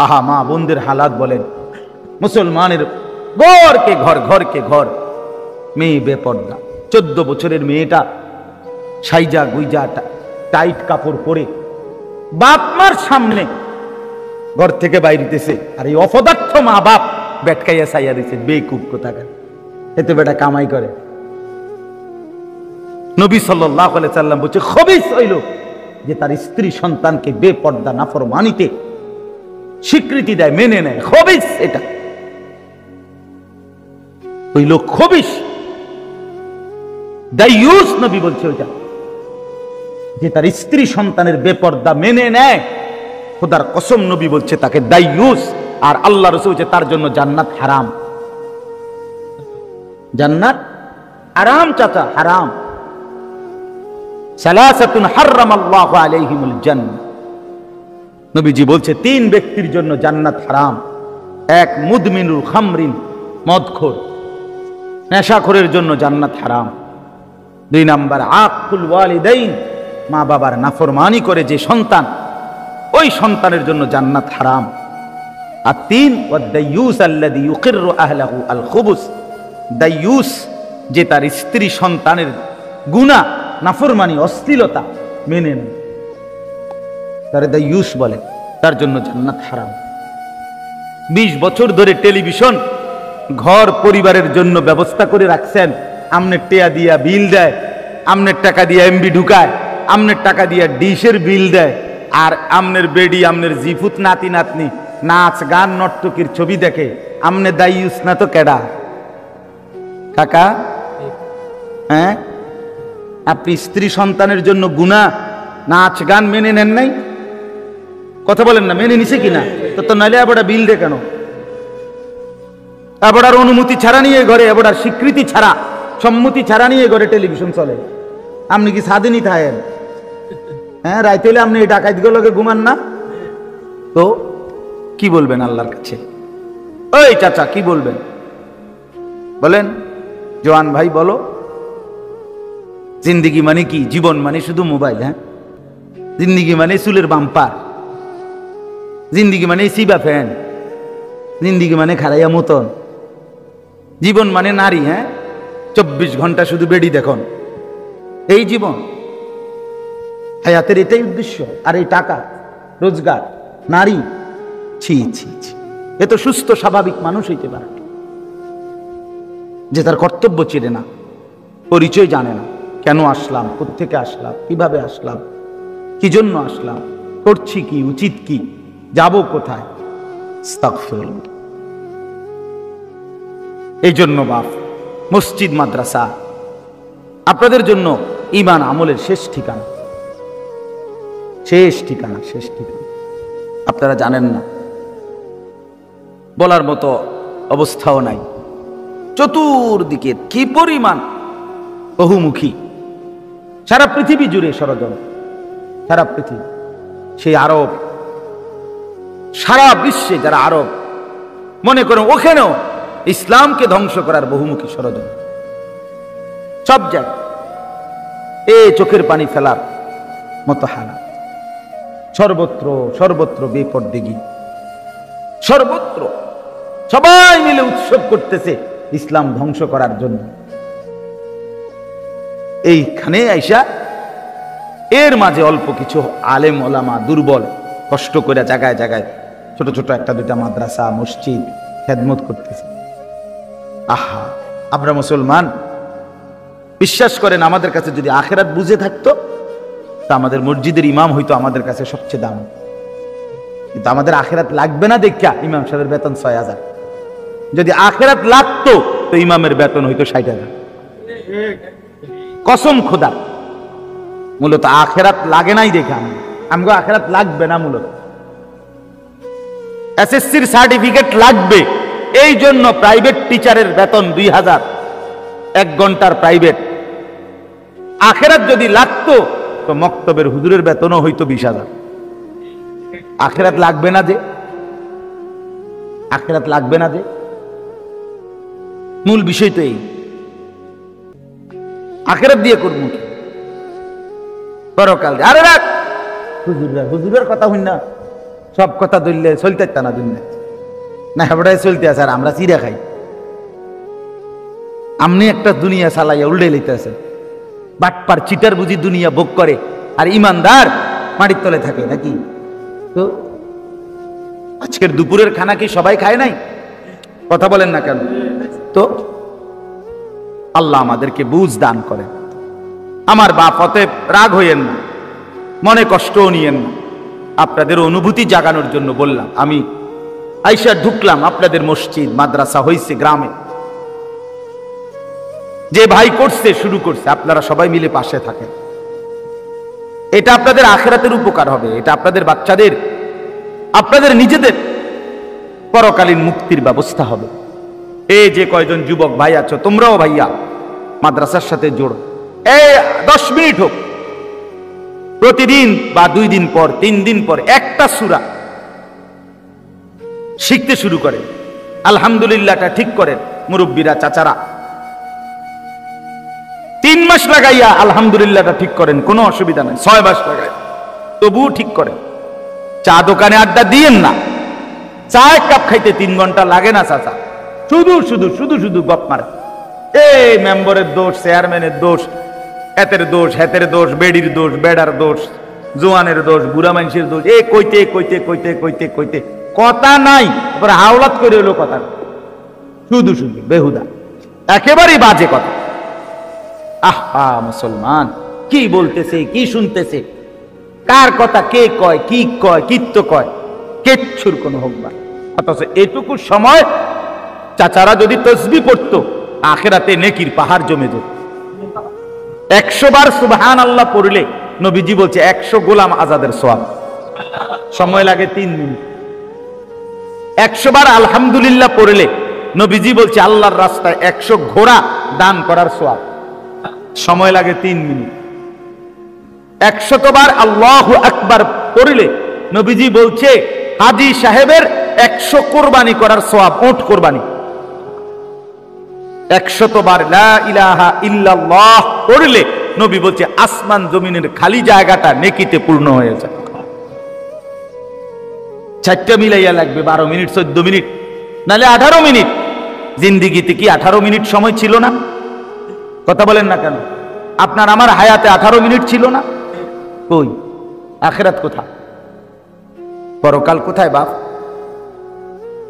আহা মা বোনদের হালাত বলেন। মুসলমানের ঘরকে ঘর, ঘরকে ঘর, মেয়ে বেপর্দা। 14 বছরের মেয়েটা সাইজা গুইজা টাইট কাপড় পরে বাপ মার সামনে ঘর থেকে বাইরিতেছে। আর এই অপদার্থ মা বাপ বেটকাইয়া সাইয়া দিছে, বেকুব কোথাকার। এতে বেটা কামাই করে। নবী সাল্লাল্লাহু আলাইহি সাল্লাম বলছে খবিস হইল যে তার স্ত্রী সন্তানকে বেপর্দা নাফরমানিতে স্বীকৃতি দেয়, মেনে নেয়। খবিস এটা হইল খবিস, দাইয়ুস। নবী বলছে ওইটা যে তার স্ত্রী সন্তানের বেপর্দা মেনে নেয়, খোদার কসম নবী বলছে তাকে দাইয়ুস। আর আল্লাহ রাসূল বলছে তার জন্য জান্নাত হারাম। জান্নাত হারাম চাচা, হারাম। সালাসাতুন হারামাল্লাহু আলাইহিমুল জান্নাহ। নবীজি বলছে 3 ব্যক্তির জন্য জান্নাত হারাম। 1 মুদমিনুল খামরিন, মদখোর নেশাখোরের জন্য জান্নাত হারাম। 2 নাম্বার আকুল ওয়ালিদাইন, মা বাবার নাফরমানি করে যে সন্তান, ওই সন্তানের জন্য জান্নাত হারাম। আর 3 ওয়াদাইয়ুস আল্লাযী ইউকিররু আহলাহু আল খুবুস, দাইয়ুস যে তার স্ত্রী সন্তানের গুনাহ, নাফরমানি, অশ্লীলতা মেনে নেয়, তারে দাইয়ুস বলে, তার জন্য জান্নাত হারাম। 20 বছর ধরে টেলিভিশন ঘর পরিবারের জন্য ব্যবস্থা করে রাখছেন। আমনের টেয়া দিয়া বিল দেয়, আমনের টাকা দিয়া এমবি ঢুকায়, আমনের টাকা দিয়া ডিশের বিল দেয়। আর আমনের বেডি, আমনের জিফুত নাতি নাতনি নাচ গান নর্তকীর ছবি দেখে। আমনে দাইয়ুস না তো কেডা কাকা? হ্যাঁ, আপনি স্ত্রী সন্তানের জন্য গুনাহ নাচ গান মেনে নেন নাই? কথা বলেন না, মেনে নিছে কিনা? তো নাইলে আবার বিল দে কেন? আবার অনুমতি ছাড়া নিয়ে ঘরে, আবার স্বীকৃতি ছাড়া, সম্মতি ছাড়া নিয়ে ঘরে টেলিভিশন চলে। আপনি কি স্বাধীনই থাকেন? হ্যাঁ, রাইতে হলে আপনি এই ডাকাইত গুলোকে ঘুমান না? তো কি বলবেন আল্লাহর কাছে? ওই চাচা কি বলবেন বলেন? জওয়ান ভাই বলো। জিন্দিগি মানে কি? জীবন মানে শুধু মোবাইল? হ্যাঁ, জিন্দিগি মানে চুলের বাম্পার, জিন্দিগি মানে সিবা ফ্যান, জিন্দিগি মানে খারাইয়া মতন, জীবন মানে নারী? হ্যাঁ, 24 ঘন্টা শুধু বেডি দেখুন, এই জীবন? হায়াতের এটাই উদ্দেশ্য? আর এই টাকা রোজগার, নারী? ছি ছি ছি, এ তো সুস্থ স্বাভাবিক মানুষ হইতে পারে যে তার কর্তব্য চেনে না, পরিচয় জানে না। কেন আসলাম, কোত্থেকে আসলাম, কিভাবে আসলাম, কি জন্য আসলাম, করছি কি, উচিত কি, যাব কোথায়। আস্তাগফিরুল্লাহ। এই জন্য বাপ, মসজিদ মাদ্রাসা আপনাদের জন্য ঈমান আমলের শেষ ঠিকানা, শেষ ঠিকানা, শেষ ঠিকানা। আপনারা জানেন না, বলার মতো অবস্থাও নাই। চতুর্দিকে কি পরিমাণ বহুমুখী, সারা পৃথিবী জুড়ে ষড়যন্ত্র, সারা পৃথিবী। সেই আরব, সারা বিশ্বে যারা আরব মনে করেন, ওখানেও ইসলামকে ধ্বংস করার বহুমুখী ষড়যন্ত্র সব জায়গায়। চোখের পানি ফেলার মতো হালাত সর্বত্র, সর্বত্র বেপরদেগি, সর্বত্র সবাই মিলে উৎসব করতেছে ইসলাম ধ্বংস করার জন্য। এইখানে আইসা এর মাঝে অল্প কিছু আলেম ওলামা দুর্বল কষ্ট করে জায়গায় জায়গায় ছোট ছোট 1-2টা মাদ্রাসা মসজিদ খেদমত করতেছে। আহা, আমরা মুসলমান, বিশ্বাস করেন আমাদের কাছে যদি আখেরাত বুঝে থাকতো তা আমাদের মসজিদের ইমাম হইতো আমাদের কাছে সবচেয়ে দাম। কিন্তু আমাদের আখেরাত লাগবে না দেখা ইমাম সাহেবের বেতন 6000। যদি আখেরাত লাগতো তো ইমামের বেতন হইতো 60,000। কসম খোদা, মূলত আখেরাত লাগে নাই দেখে আমগো আখেরাত লাগবে না। মূলত এসএসসির সার্টিফিকেট লাগবে, এই জন্য প্রাইভেট টিচারের বেতন 2000, 1 ঘন্টার প্রাইভেট। আখেরাত যদি লাগতো তো মক্তবের হুজুরের বেতনও হইতো 20,000। আখেরাত লাগবে না যে, আখেরাত লাগবে না যে, মূল বিষয় তো এই। আখেরাত দিয়ে করবো কি? পরকাল। আরে রাখ হুজুরের কথা হই না, সব কথা ধরলে চলতে না দুনিয়া না, হেবড়ায় চলতে আছে আর আমরা চিরা খাই। আমনি একটা দুনিয়া চালাইয়া উল্টে লইতে আছেন। বাটপার চিটার বুঝি দুনিয়া ভোগ করে আর ইমানদার মাটির তলে থাকে নাকি? তো আজকের দুপুরের খানা কি সবাই খায় নাই? কথা বলেন না কেন? তো আল্লাহ আমাদেরকে বুঝ দান করেন। আমার বাপ, অতএব রাগ হইয়েন না, মনে কষ্টও নিয়েন না। আপনাদের অনুভূতি জাগানোর জন্য বললাম। আমি আইসা ঢুকলাম, আপনাদের মসজিদ মাদ্রাসা হইছে গ্রামে, যে ভাই করছে শুরু করছে, আপনারা সবাই মিলে পাশে থাকেন। এটা আপনাদের আখিরাতের উপকার হবে, এটা আপনাদের বাচ্চাদের, আপনাদের নিজেদের পরকালীন মুক্তির ব্যবস্থা হবে। এই যে কয়জন যুবক ভাই আছো, তোমরাও ভাইয়া মাদ্রাসার সাথে জোড়ো। এই 10 মিনিট হোক, প্রতিদিন বা 2 দিন পর 3 দিন পর একটা সূরা শিখতে শুরু করেন। আলহামদুলিল্লাহটা ঠিক করেন মুরব্বীরা, চাচারা। 3 মাস লাগাইয়া আলহামদুলিল্লাহটা ঠিক করেন, কোনো অসুবিধা নাই। 6 মাস লাগাই তবুও ঠিক করেন। চা দোকানে আড্ডা দিয়েন না। চা এক কাপ খাইতে 3 ঘন্টা লাগে না চাচা, শুধু শুধু শুধু শুধু গপ মারে। এই মেম্বারের দোষ, চেয়ারম্যানের দোষ, এতের দোষ, হেতের দোষ, বেডির দোষ, বেড়ার দোষ, জোয়ানের দোষ, বুড়া মানুষের দোষ। এই কইতে কইতে কইতে কইতে কইতে কথা নাই, তারপরে হাওলাত করে এলো কথা, শুধু শুধু বেহুদা, একেবারেই বাজে কথা। আহা মুসলমান, কি বলতেছে, কি শুনতেছে, কার কথা কে কয়, কি কয়, কিত্ত কয়, কিচ্ছুর কোনো হোক না। অথচ এটুকু সময় চাচারা যদি তসবিহ পড়তো, আখিরাতে নেকির পাহাড় জমে যেত। 100 বার সুবহানাল্লাহ পড়লে নবীজি বলছে 100 গোলাম আজাদের সওয়াব। সময় লাগে 3 মিনিট। 100 বার আলহামদুলিল্লাহ পড়লে নবীজি বলছে আল্লাহর রাস্তায় 100 ঘোড়া দান করার সওয়াব। সময় লাগে 3 মিনিট। 100 বার আল্লাহু আকবার পড়লে নবীজি বলছে হাজী সাহেবের 100 কোরবানি করার সওয়াব, উট কোরবানি। 100 বার লা ইলাহা ইল্লাল্লাহ পড়লে নবী বলছে আসমান জমিনের খালি জায়গাটা নেকিতে পূর্ণ হয়ে যায়। 4টা মিলাইয়া লাগবে 12 মিনিট, 14 মিনিট, নালে 18 মিনিট। জিন্দিগিতে কি 18 মিনিট সময় ছিল না? কথা বলেন না কেন? আপনার আমার হায়াতে 18 মিনিট ছিল না? কই? আখিরাত কোথায়? পরকাল কোথায় বাপ?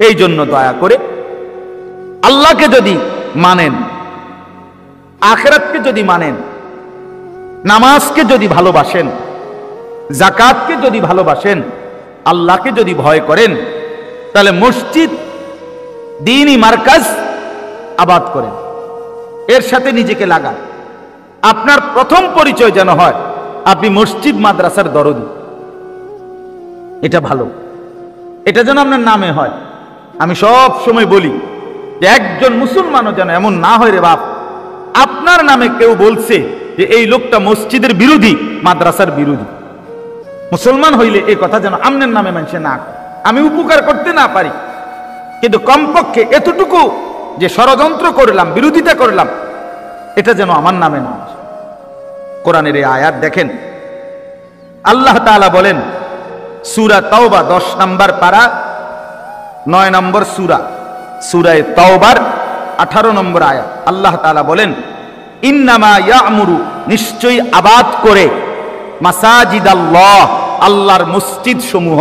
এই জন্য দয়া করে আল্লাহকে যদি মানেন, আখিরাতকে যদি মানেন, নামাজকে যদি ভালোবাসেন, যাকাতকে যদি ভালোবাসেন, আল্লাহকে যদি ভয় করেন, তাহলে মসজিদ, দ্বীনি মার্কাজ আবাদ করেন, এর সাথে নিজেকে লাগান। আপনার প্রথম পরিচয় যেন হয় আপনি মসজিদ মাদ্রাসার দরদি। এটা ভালো, এটা যেন আপনার নামে হয়। আমি সব সময় বলি যে একজন মুসলমানও যেন এমন না হয় রে বাপ, আপনার নামে কেউ বলছে যে এই লোকটা মসজিদের বিরোধী, মাদ্রাসার বিরোধী। মুসলমান হইলে এই কথা যেন আপনার নামে মানুষে না করে। আমি উপকার করতে না পারি, কিন্তু কমপক্ষে এতটুকু যে ষড়যন্ত্র করলাম, বিরোধিতা করলাম, এটা যেন আমার নামে না আসে। কোরআনের এই আয়াত দেখেন, আল্লাহ তাআলা বলেন সূরা তাওবা 10 নম্বর পারা 9 নম্বর সূরা, সূরা তাওবার 18 নম্বর আয়াত। আল্লাহ তাআলা বলেন ইন্নামা ইয়া'মুরু, নিশ্চয়ই আবাদ করে, মাসাজিদাল্লাহ, আল্লাহর মসজিদ সমূহ।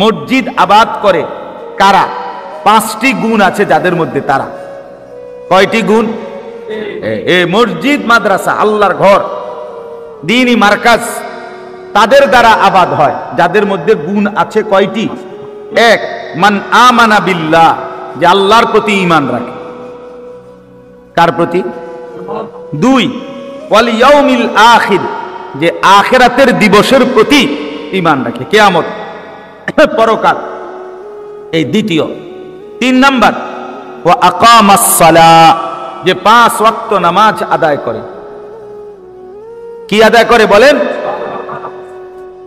মসজিদ আবাদ করে কারা? 5টি গুণ আছে যাদের মধ্যে, তারা। কয়টি গুণ? মসজিদ মাদ্রাসা, আল্লাহর ঘর, দ্বীনি মার্কাজ, তাদের দ্বারা আবাদ হয় যাদের মধ্যে গুণ আছে কয়টি? 1, মান আমানা বিল্লাহ, যে আল্লাহর প্রতি ঈমান রাখে। কার প্রতি? 2, ওয়াল ইয়াউমিল আখির, যে আখিরাতের দিবসের প্রতি ঈমান রাখে, কিয়ামত, পরকাল। এই দ্বিতীয়। 3 নাম্বার, ওয়া আকামাস সালাহ, যে 5 ওয়াক্ত নামাজ আদায় করে। কি আদায় করে বলেন?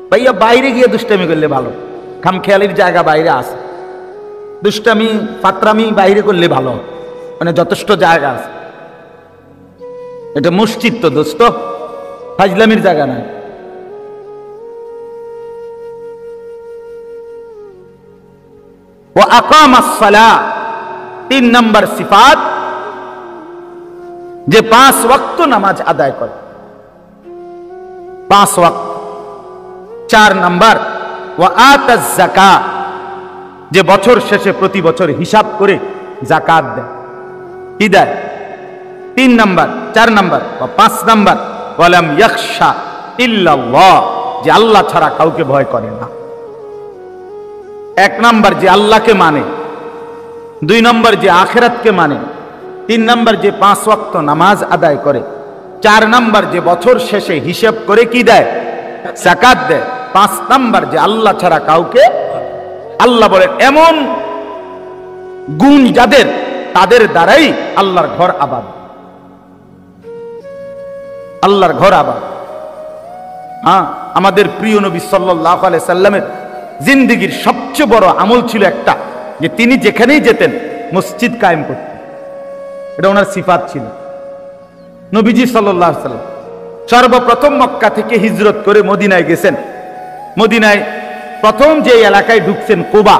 ভাইয়া বাইরে গিয়ে দুষ্টামি করলে ভালো, খামখেয়ালির জায়গা বাইরে আছে। দুষ্টামি ফাতরামি বাইরে করলে ভালো, মানে যথেষ্ট জায়গা আছে। এটা মসজিদ তো দোস্ত, ফাজলামির জায়গা নাই। ওয়া আকামাস সালাহ, 3 নম্বর সিফাত যে 5 ওয়াক্ত নামাজ আদায় করে, 5 ওয়াক্ত। 4 নম্বর ওয়া আতাজ যাকাত, যে বছর শেষে প্রতি বছর হিসাব করে যাকাত দেয়। কি দেয়? 3 নম্বর। 4 নম্বর বা 5 নম্বর ওয়ালাম ইয়াখশা ইল্লাল্লাহ, যে আল্লাহ ছাড়া কাউকে ভয় করে না। 1 নম্বর যে আল্লাহকে মানে, 2 নম্বর যে আখিরাতকে মানে, 3 নম্বর যে 5 ওয়াক্ত নামাজ আদায় করে, 4 নম্বর যে বছর শেষে হিসাব করে কি দেয়? যাকাত দেয়। 5 নম্বর যে আল্লাহ ছাড়া কাউকে, আল্লাহ বলেন এমন গুণ যাদের, তাদের দ্বারাই আল্লাহর ঘর আবাদ, আল্লাহর ঘর আবাদ। হ্যাঁ, আমাদের প্রিয় নবী সাল্লাল্লাহু আলাইহি সাল্লামের জিন্দেগীর সবচেয়ে বড় আমল ছিল একটা, যে তিনি যেখানেই যেতেন মসজিদ কায়েম করতেন। এটা ওনার সিফাত ছিল। নবীজি সাল্লাল্লাহু আলাইহি সাল্লাম সর্বপ্রথম মক্কা থেকে হিজরত করে মদিনায় গেছেন। মদিনায় প্রথম যে এলাকায় ঢুকছেন কুবা,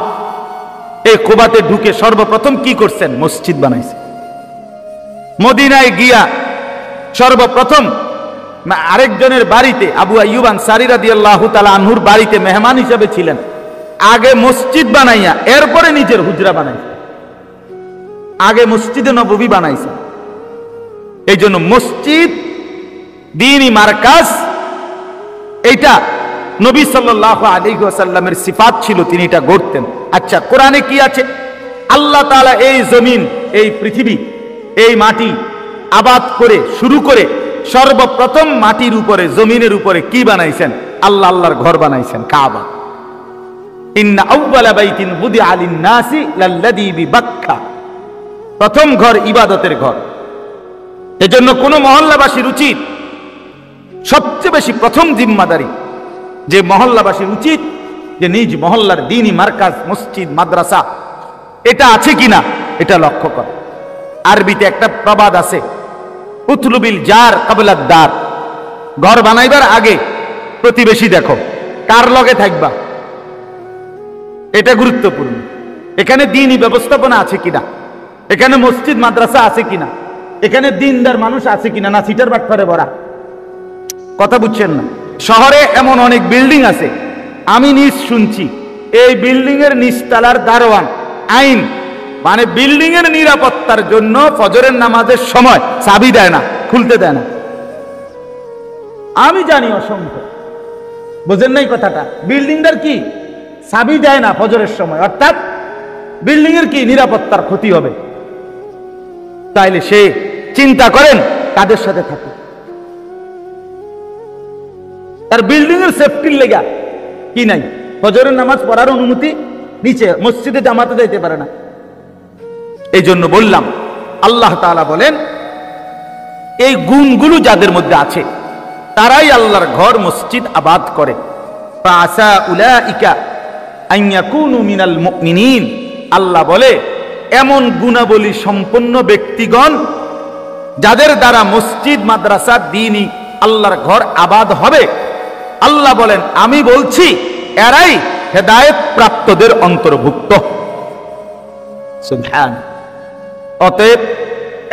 এই কুবাতে ঢুকে সর্বপ্রথম কি করছেন? মসজিদ বানাইছেন। মদিনায় গিয়া সর্বপ্রথম আরেকজনের বাড়িতে, আবু আইয়ুব আনসারী রাদিয়াল্লাহু তাআলা আনহুর বাড়িতে মেহমান হিসেবে ছিলেন। আগে মসজিদ বানাইয়া এরপরে নিজের হুজরা বানাইছে। আগে মসজিদে নববী বানাইছে। এই জন্য মসজিদ দ্বীনি মারকাজ, এইটা নবী সাল্লাল্লাহু আলাইহি ওয়াসাল্লামের সিফাত ছিল, তিনি এটা গড়তেন। আচ্ছা, কোরআনে কি আছে? আল্লাহ তাআলা এই জমিন, এই পৃথিবী, এই মাটি আবাদ করে শুরু করে সর্বপ্রথম মাটির উপরে, জমিনের উপরে কি বানাইছেন? আল্লাহ আল্লাহর ঘর বানাইছেন, কাবা। ইন্না আউওয়ালা বাইতিন বুদিআ লিন-নাসি লাল্লাযী বিবাক্কা, প্রথম ঘর ইবাদতের ঘর। এজন্য কোন মহল্লাবাসীর উচিত, সবচেয়ে বেশি প্রথম জিম্মাদারি যে মহল্লাবাসীর উচিত, যে নিজ মহল্লার দ্বীনি মারকাজ, মসজিদ, মাদ্রাসা এটা আছে কিনা এটা লক্ষ্য করে। আরবিতে একটা প্রবাদ আছে, উতলুবিল জার কাবলাদ দার, ঘর বানাইবার আগে প্রতিবেশী দেখো, কার লগে থাকবা, এটা গুরুত্বপূর্ণ। এখানে দ্বীনি ব্যবস্থাপনা আছে কিনা, এখানে মসজিদ মাদ্রাসা আছে কিনা, এখানে দিনদার মানুষ আছে কিনা, না সিটার বাটপারে ভরা। কথা বুঝছেন না? শহরে এমন অনেক বিল্ডিং আছে, আমি নিজ শুনছি, এই বিল্ডিং এর নিচতলার দারোয়ান আইন মানে বিল্ডিং এর নিরাপত্তার জন্য ফজরের নামাজের সময় চাবি দেয় না, খুলতে দেয় না। আমি জানি অসংখ্য, বুঝেন নাই কথাটা? বিল্ডিংটার কি চাবি দেয় না ফজরের সময়, অর্থাৎ বিল্ডিং এর কি নিরাপত্তার ক্ষতি হবে। তাইলে সে চিন্তা করেন কাদের সাথে থাকে, তার বিল্ডিং এর সেফটির লেগা কি নাই, ফজরের নামাজ পড়ার অনুমতি নিচে, মসজিদে জামাতে যাইতে পারে না। এই জন্য বললাম, আল্লাহ তাআলা বলেন এই গুণগুলো যাদের মধ্যে আছে তারাই আল্লাহর ঘর মসজিদ আবাদ করে। ফাআসা উলাইকা আন ইয়াকুনু মিনাল মুমিনিন, আল্লাহ বলে এমন গুণাবলী সম্পন্ন ব্যক্তিগণ যাদের দ্বারা মসজিদ, মাদ্রাসা, দ্বীনি আল্লাহর ঘর আবাদ হবে, আল্লাহ বলেন আমি বলছি এরাই হেদায়েত প্রাপ্তদের অন্তর্ভুক্ত। সুবহানাল্লাহ। অতএব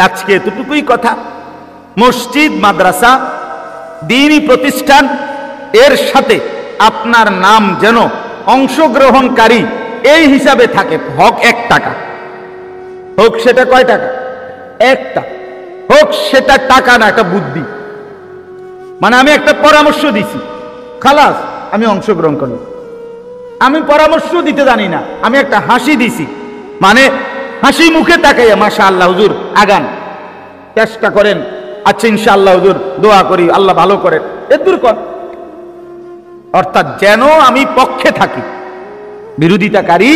আজকে এতটুকুই কথা, মসজিদ, মাদ্রাসা, দ্বীনি প্রতিষ্ঠান, এর সাথে আপনার নাম যেন অংশগ্রহণকারী এই হিসাবে থাকে। হক 1 টাকা, হোক সেটা কয় টাকা? 1 টাকা। হোক সেটা টাকা না, একটা বুদ্ধি, মানে আমি একটা পরামর্শ দিছি, খালাস আমি অংশগ্রহণ করলাম। আমি পরামর্শ দিতে জানি না, আমি একটা হাসি দিছি, মানে হাসি মুখে তাকাইয়া মাশাআল্লাহ হুজুর আগান, চেষ্টা করেন, আচ্ছা ইনশাআল্লাহ হুজুর দোয়া করি আল্লাহ ভালো করেন, এর দূর কর। অর্থাৎ যেন আমি পক্ষে থাকি, বিরোধিতাকারী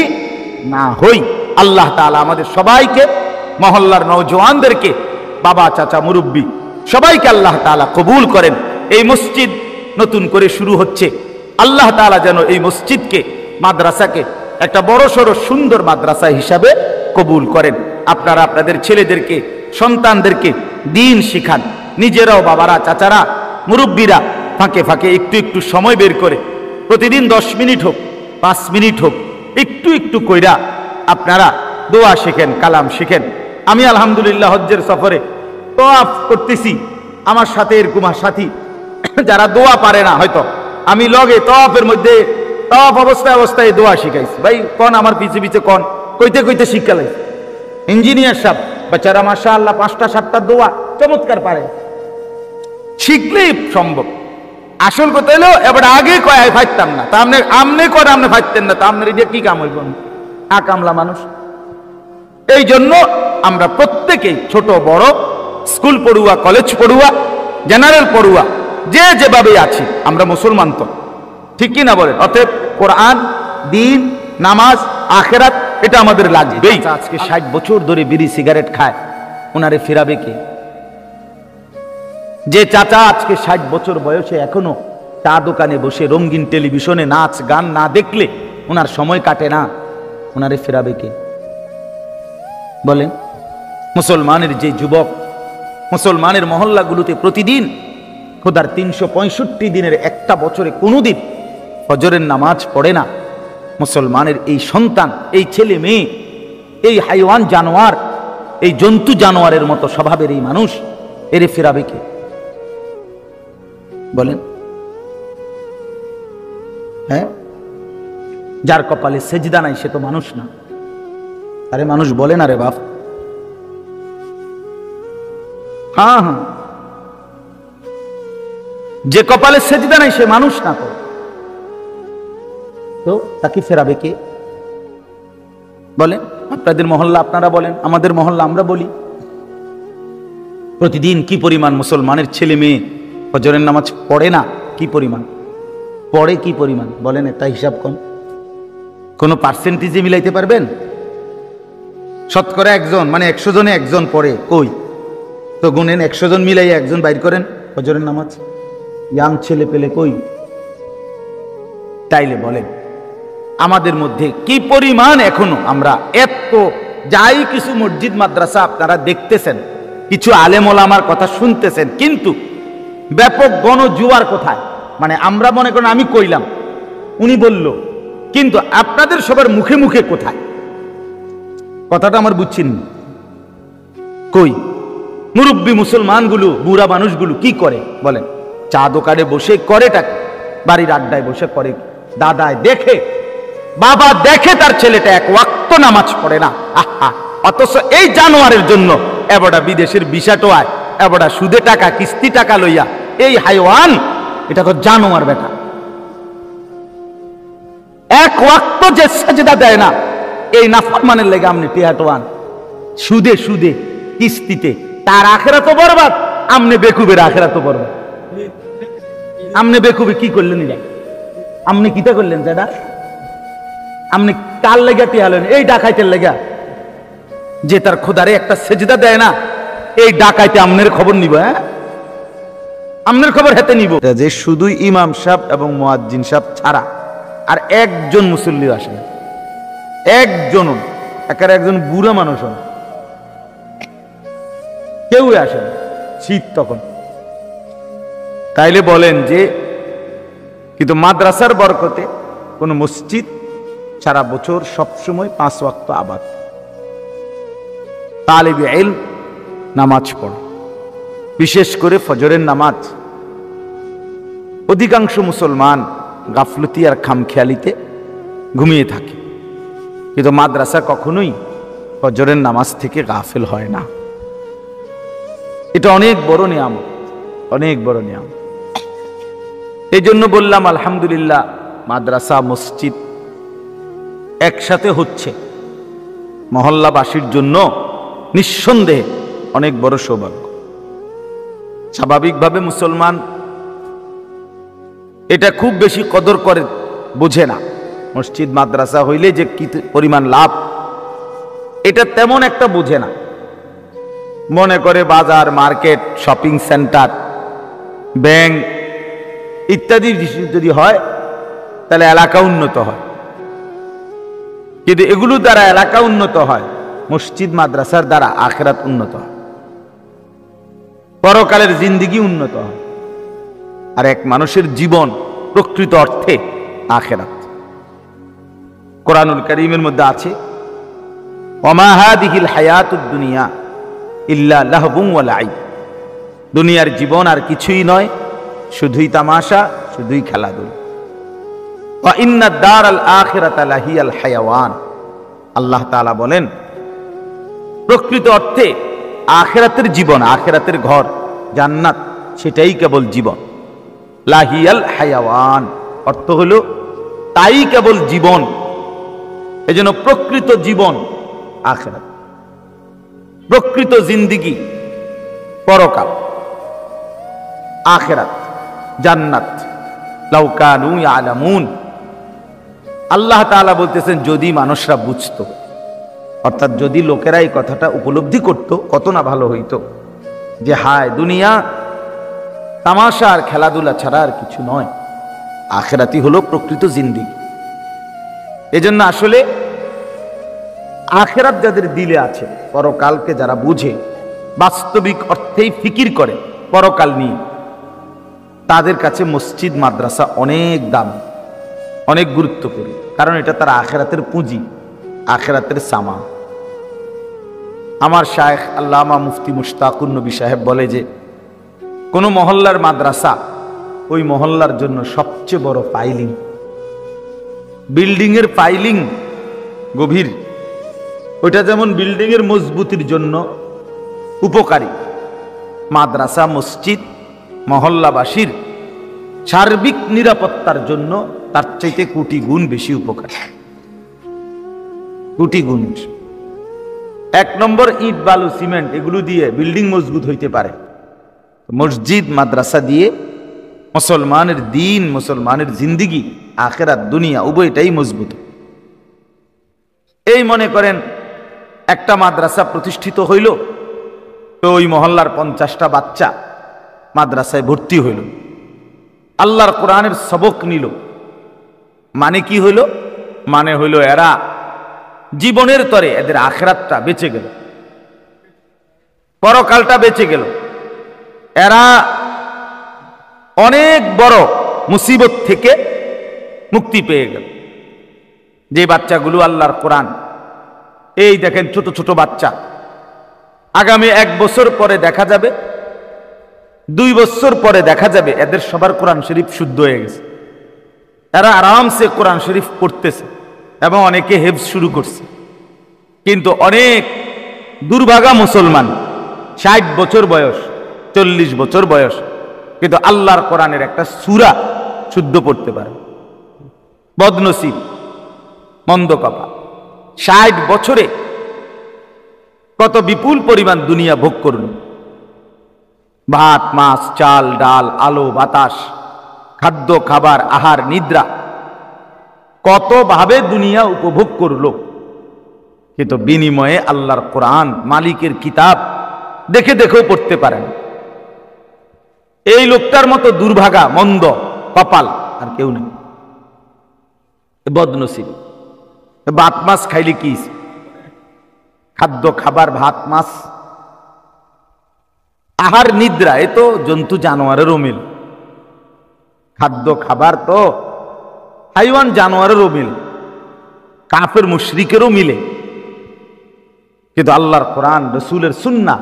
না হই। আল্লাহ তাআলা আমাদের সবাইকে, মহল্লার নওজওয়ানদেরকে, বাবা, চাচা, মুরব্বী সবাইকে আল্লাহ তাআলা কবুল করেন। এই মসজিদ নতুন করে শুরু হচ্ছে, আল্লাহ তাআলা যেন এই মসজিদকে, মাদ্রাসাকে একটা বড়সড় সুন্দর মাদ্রাসা হিসাবে কবুল করেন। আপনারা আপনাদের ছেলেদেরকে, সন্তানদেরকে দ্বীন শিখান, নিজেরাও বাবারা, চাচারা, মুরব্বীরা ফাঁকে ফাঁকে একটু একটু সময় বের করে প্রতিদিন 10 মিনিট হোক, 5 মিনিট হোক, একটু একটু কইরা আপনারা দোয়া শিখেন, কালাম শিখেন। আমি আলহামদুলিল্লাহ হজ্জের সফরে তওয়াফ করতেছি, আমার সাথে এরকম সাথী যারা দোয়া পারে না, হয়তো আমি লগে তওয়াফের মধ্যে তওয়াফ অবস্থায় দোয়া শিখাইছি। ভাই কোন আমার পিছে পিছে কোন কইতে কইতে শিক্ষা লাগছে। ইঞ্জিনিয়ার সাহেব বেচারা মাশাআল্লাহ 5টা 7টা দোয়া চমৎকার পারে, শিখলেই সম্ভব। আসল কথা হলো এবার আগে কয় ফাইতাম না, তা আমনে করে আমনে ফাইতেন না, তা আপনার এটা কি কাম হইব? আকামলা মানুষ। এই জন্য আমরা প্রত্যেকেই ছোট বড়, স্কুল পড়ুয়া, কলেজ পড়ুয়া, জেনারেল পড়ুয়া, যে যেভাবে আছি আমরা মুসলমান তো, ঠিক কি না বলেন? অতএব কোরআন, দ্বীন, নামাজ, আখেরাত এটা আমাদের লাগবেই। আজকে 60 বছর ধরে বিড়ি সিগারেট খায়, ওনারে ফেরাবে কে? যে চাচা আজকে 60 বছর বয়সে এখনো চা দোকানে বসে রঙিন টেলিভিশনে নাচ গান না দেখলে ওনার সময় কাটে না, ওনারে ফেরাবে কে বলেন? মুসলমানের যে যুবক মুসলমানের মহল্লাগুলোতে প্রতিদিন খোদার 365 দিনের একটা বছরে কোনোদিন ফজরের নামাজ পড়ে না, মুসলমানের এই সন্তান, এই ছেলে মেয়ে, এই হাইওয়ান জানোয়ার, এই জন্তু জানোয়ারের মতো স্বভাবের এই মানুষ, এরে ফেরাবে কে বলেন? হ্যাঁ, যার কপালে সেজদা নাই সে তো মানুষ না। আরে মানুষ বলে না রে বাপ। হ্যাঁ হ্যাঁ, যে কপালে সেজদা নাই সে মানুষ না, তো তাকে ফেরাবে কে বলেন? আপনাদের মহল্লা আপনারা বলেন, আমাদের মহল্লা আমরা বলি। প্রতিদিন কি পরিমাণ মুসলমানের ছেলে মেয়ে ফজরের নামাজ পড়ে না, কি পরিমাণ পড়ে, কি পরিমাণ বলেন? একটা হিসাব কোন, কোনো পার্সেন্টেজে মিলাইতে পারবেন? শতকরা একজন, মানে 100 জনে একজন পড়ে, কই তো গুনেন, 100 জন মিলাই একজন বাইর করেন ফজরের নামাজ। ইয়াং ছেলে পেলে কই? তাইলে বলেন আমাদের মধ্যে কি পরিমাণ এখনো আমরা এত যাই কিছু মসজিদ মাদ্রাসা আপনারা দেখতেছেন, কিছু আলেম ওলামার কথা শুনতেছেন, কিন্তু ব্যাপক গণজুয়ার কোথায়? মানে আমরা মনে করেন আমি কইলাম, উনি বলল, কিন্তু আপনাদের সবার মুখে মুখে কোথায়? কথাটা আমার বুঝছেন কই? মুরব্বী মুসলমানগুলো, বুড়া মানুষগুলো কি করে বলেন? চা দোকানে বসে করেটা, বাড়ির আড্ডায় বসে করে, দাদায় দেখে, বাবা দেখে তার ছেলেটা এক ওয়াক্ত নামাজ পড়ে না। আহা, অথচ এই জানোয়ারের জন্য এবারটা বিদেশের ভিসা টোয়ায়, এবারটা সুদে টাকা, কিস্তি টাকা লইয়া, এই হাইওয়ান, এটা তো জানোয়ার বেটা। এক ওয়াক্ত যে সাজদা দেয় না, এই নাফরমানের লেগে আপনি টিয়াটোয়ান, সুদে সুদে কিস্তিতে, তার আখেরাত বরবাদ, আমনে বেকুবের আখেরাত বরবাদ। আমনে বেকুবে কি করলেন? আপনি কিটা করলেন? যেটা আপনি কার লেগে টিয়ালেন? এই ডাকাইতের লেগা, যে তার খোদারে একটা সেজদা দেয় না, এই ডাকাইতে আমনের খবর নিব। হ্যাঁ, আমনের খবর হাতে নিব, যে শুধুই ইমাম সাহেব এবং মুয়াজ্জিন সাহেব ছাড়া আর একজন মুসল্লি আসে না, একজন, একার একজন বুড়া মানুষ কেউ আসে না, শীত তখন। তাইলে বলেন যে, কিন্তু মাদ্রাসার বরকতে কোন মসজিদ সারা বছর সবসময় 5 ওয়াক্ত আবাদ, তালিবে ইলম নামাজ পড়ে, বিশেষ করে ফজরের নামাজ। অধিকাংশ মুসলমান গাফলতি আর খামখেয়ালিতে ঘুমিয়ে থাকে, কিন্তু মাদ্রাসা কখনোই ফজরের নামাজ থেকে গাফিল হয় না। এটা অনেক বড় নিয়ামত, অনেক বড় নিয়ামত। এই জন্য বললাম আলহামদুলিল্লাহ, মাদ্রাসা মসজিদ একসাথে হচ্ছে মহল্লাবাসীর জন্য নিঃসন্দেহে অনেক বড় সৌভাগ্য। স্বাভাবিকভাবে মুসলমান এটা খুব বেশি কদর করে, বোঝে না। মসজিদ মাদ্রাসা হইলে যে কি পরিমাণ লাভ, এটা তেমন একটা বোঝে না। মনে করে বাজার, মার্কেট, শপিং সেন্টার, ব্যাংক ইত্যাদি যদি হয় তাহলে এলাকা উন্নত হয়, কিন্তু এগুলো দ্বারা এলাকা উন্নত হয়, মসজিদ মাদ্রাসার দ্বারা আখিরাত উন্নত হয়, পরকালের জিন্দেগি উন্নত হয়, আর এক মানুষের জীবন প্রকৃত অর্থে আখিরাত। কোরআনুল কারীমের মধ্যে আছে, ওমা হাদিহিল হায়াতুদ দুনিয়া ইল্লা লাহবুন ওয়া লাইব, দুনিয়ার জীবন আর কিছুই নয়, শুধুই তামাশা, শুধুই খেলাধুলা। ওয়া ইন্নাদ দারাল আখিরাতা লাহিয়াল হায়াওয়ান, আল্লাহ তাআলা বলেন প্রকৃত অর্থে আখিরাতের জীবন, আখিরাতের ঘর জান্নাত, সেটাই কেবল জীবন। লাহিয়াল হায়াওয়ান অর্থ হলো তাই কেবল জীবন। এজন্য প্রকৃত জীবন আখিরাত, প্রকৃত জিন্দেগি পরকাল, আখিরাত, জান্নাত। লাউ কানু ইয়ালামুন, আল্লাহ তাআলা বলতেছেন যদি মানুষরা বুঝতো, অর্থাৎ যদি লোকেরা এই কথাটা উপলব্ধি করত, কত না ভালো হইতো যে হায় দুনিয়া তামাশা আর খেলাধুলা ছাড়া আর কিছু নয়, আখিরাতই হলো প্রকৃত জিন্দেগি। এজন্য আসলে আখিরাত যাদের দিলে আছে, পরকালকে যারা বুঝে, বাস্তবিক অর্থেই ফিকির করে পরকাল নিয়ে, তাদের কাছে মসজিদ মাদ্রাসা অনেক দাম, অনেক গুরুত্বপূর্ণ। কারণ এটা তার আখিরাতের পুঁজি, আখিরাতের সামান। আমার শায়েখ আল্লামা মুফতি মুশতাকুন নবী সাহেব বলে যে কোন মহল্লার মাদ্রাসা ওই মহল্লার জন্য সবচেয়ে বড় পাইলিং। বিল্ডিং এর পাইলিং গভীর, ওইটা যেমন বিল্ডিং এর মজবুতির জন্য উপকারী, মাদ্রাসা মসজিদ মহল্লাবাসীর সার্বিক নিরাপত্তার জন্য তার চাইতে কোটি গুণ বেশি উপকারী, কোটি গুণ। এক নম্বর, ইট বালু সিমেন্ট এগুলো দিয়ে বিল্ডিং মজবুত হইতে পারে, মসজিদ মাদ্রাসা দিয়ে মুসলমানের দিন, মুসলমানের জিন্দিগি, আখিরাত, দুনিয়া উভয়টাই মজবুত। এই মনে করেন একটা মাদ্রাসা প্রতিষ্ঠিত হইল, তো ওই মহল্লার 50টা বাচ্চা মাদ্রাসায় ভর্তি হইল, আল্লাহর কোরআনের সবক নিল। মানে কি হইল? মানে হইল এরা জীবনের তরে এদের আখিরাতটা বেঁচে গেল, পরকালটা বেঁচে গেল, এরা অনেক বড় মুসিবত থেকে মুক্তি পেয়ে গেল। যে বাচ্চাগুলো আল্লাহর কোরআন, এই দেখেন ছোট ছোট বাচ্চা, আগামী 1 বছর পরে দেখা যাবে, 2 বছর পরে দেখা যাবে এদের সবার কোরআন শরীফ শুদ্ধ হয়ে গেছে, এরা আরামসে কোরআন শরীফ পড়তেছে এবং অনেকে হেফজ শুরু করছে। কিন্তু অনেক দুর্ভাগা মুসলমান 60 বছর বয়স, 40 বছর বয়স, কিন্তু আল্লাহর কোরআনের একটা সূরা শুদ্ধ পড়তে পারে। বদনসিব, মন্দ কপাল। 60 বছরে কত বিপুল পরিমাণ দুনিয়া ভোগ করল, ভাত মাছ চাল ডাল আলো বাতাস, খাদ্য খাবার আহার নিদ্রা, কত ভাবে দুনিয়া উপভোগ করলো, কিন্তু বিনিময়ে আল্লাহর কোরআন, মালিকের কিতাব দেখে দেখেও পড়তে পারেন। এই লোকটার মতো দুর্ভাগা মন্দ কপাল আর কেউ নেই, বদনসিব। ভাত মাছ খাইলে কি, খাদ্য খাবার ভাত মাছ, আহার নিদ্রা, এ তো জন্তু জানোয়ারেরও মিল। খাদ্য খাবার তো হাইওয়ান জানোয়ারেরও মিল, কাফের মুশরিকেরও মিলে। কিন্তু আল্লাহর কোরআন, রসুলের সুন্নাহ,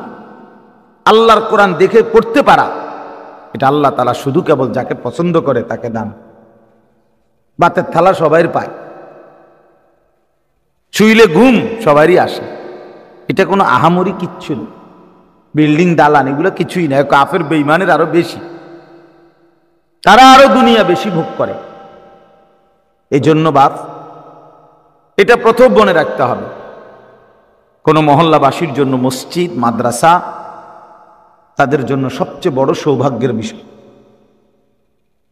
আল্লাহর কোরআন দেখে পড়তে পারা, এটা আল্লাহ তাআলা শুধু কেবল যাকে পছন্দ করে তাকে দান। ভাতের থালা সবাই পায়, শুইলে ঘুম সবারই আসে, এটা কোনো আহামরি কিচ্ছু না। বিল্ডিং দালান এগুলো কিছুই না, কাফের বেঈমানের আরো বেশি, তারা আরো দুনিয়া বেশি ভোগ করে। এই জন্য বাপ, এটা প্রথম মনে রাখতে হবে, কোন মহল্লাবাসীর জন্য মসজিদ মাদ্রাসা তাদের জন্য সবচেয়ে বড় সৌভাগ্যের বিষয়,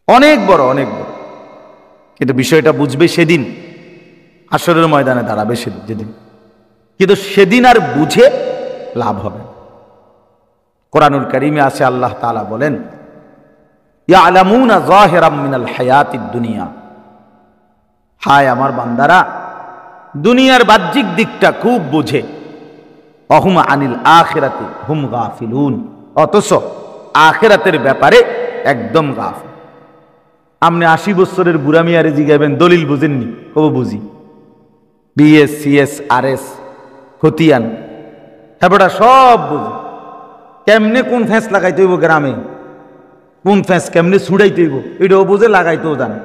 অনেক বড়, অনেক বড়। কিন্তু বিষয়টা বুঝবে সেদিন, হাসরের ময়দানে দাঁড়াবে যেদিন, কিন্তু সেদিন আর বুঝে লাভ হবে। কোরআনুল কারীমে আছে, আল্লাহ তাআলা বলেন ইয়ালামুনা যাহিরাম মিনাল হায়াতিদ দুনিয়া, হায় আমার বান্দারা দুনিয়ার বাহ্যিক দিকটা খুব বোঝে, অহুম আনিল আখিরাতি হুম গাফিলুন, অথচ আখিরাতের ব্যাপারে একদম গাফিল। আপনি 80 বছরের বুড়া মিয়ারে জিগাবেন দলিল বুঝেননি, কব বুঝি, বিএস সিএস আরএস খতিয়ান, হ্যাঁ বেটা সব বুঝে। কেমনে কোন ফ্যাঁস লাগাইতে হইব গ্রামে, কোন ফ্যাঁস কেমনে ছুড়াইতে হইব এটাও বুঝে, লাগাইতেও জানে।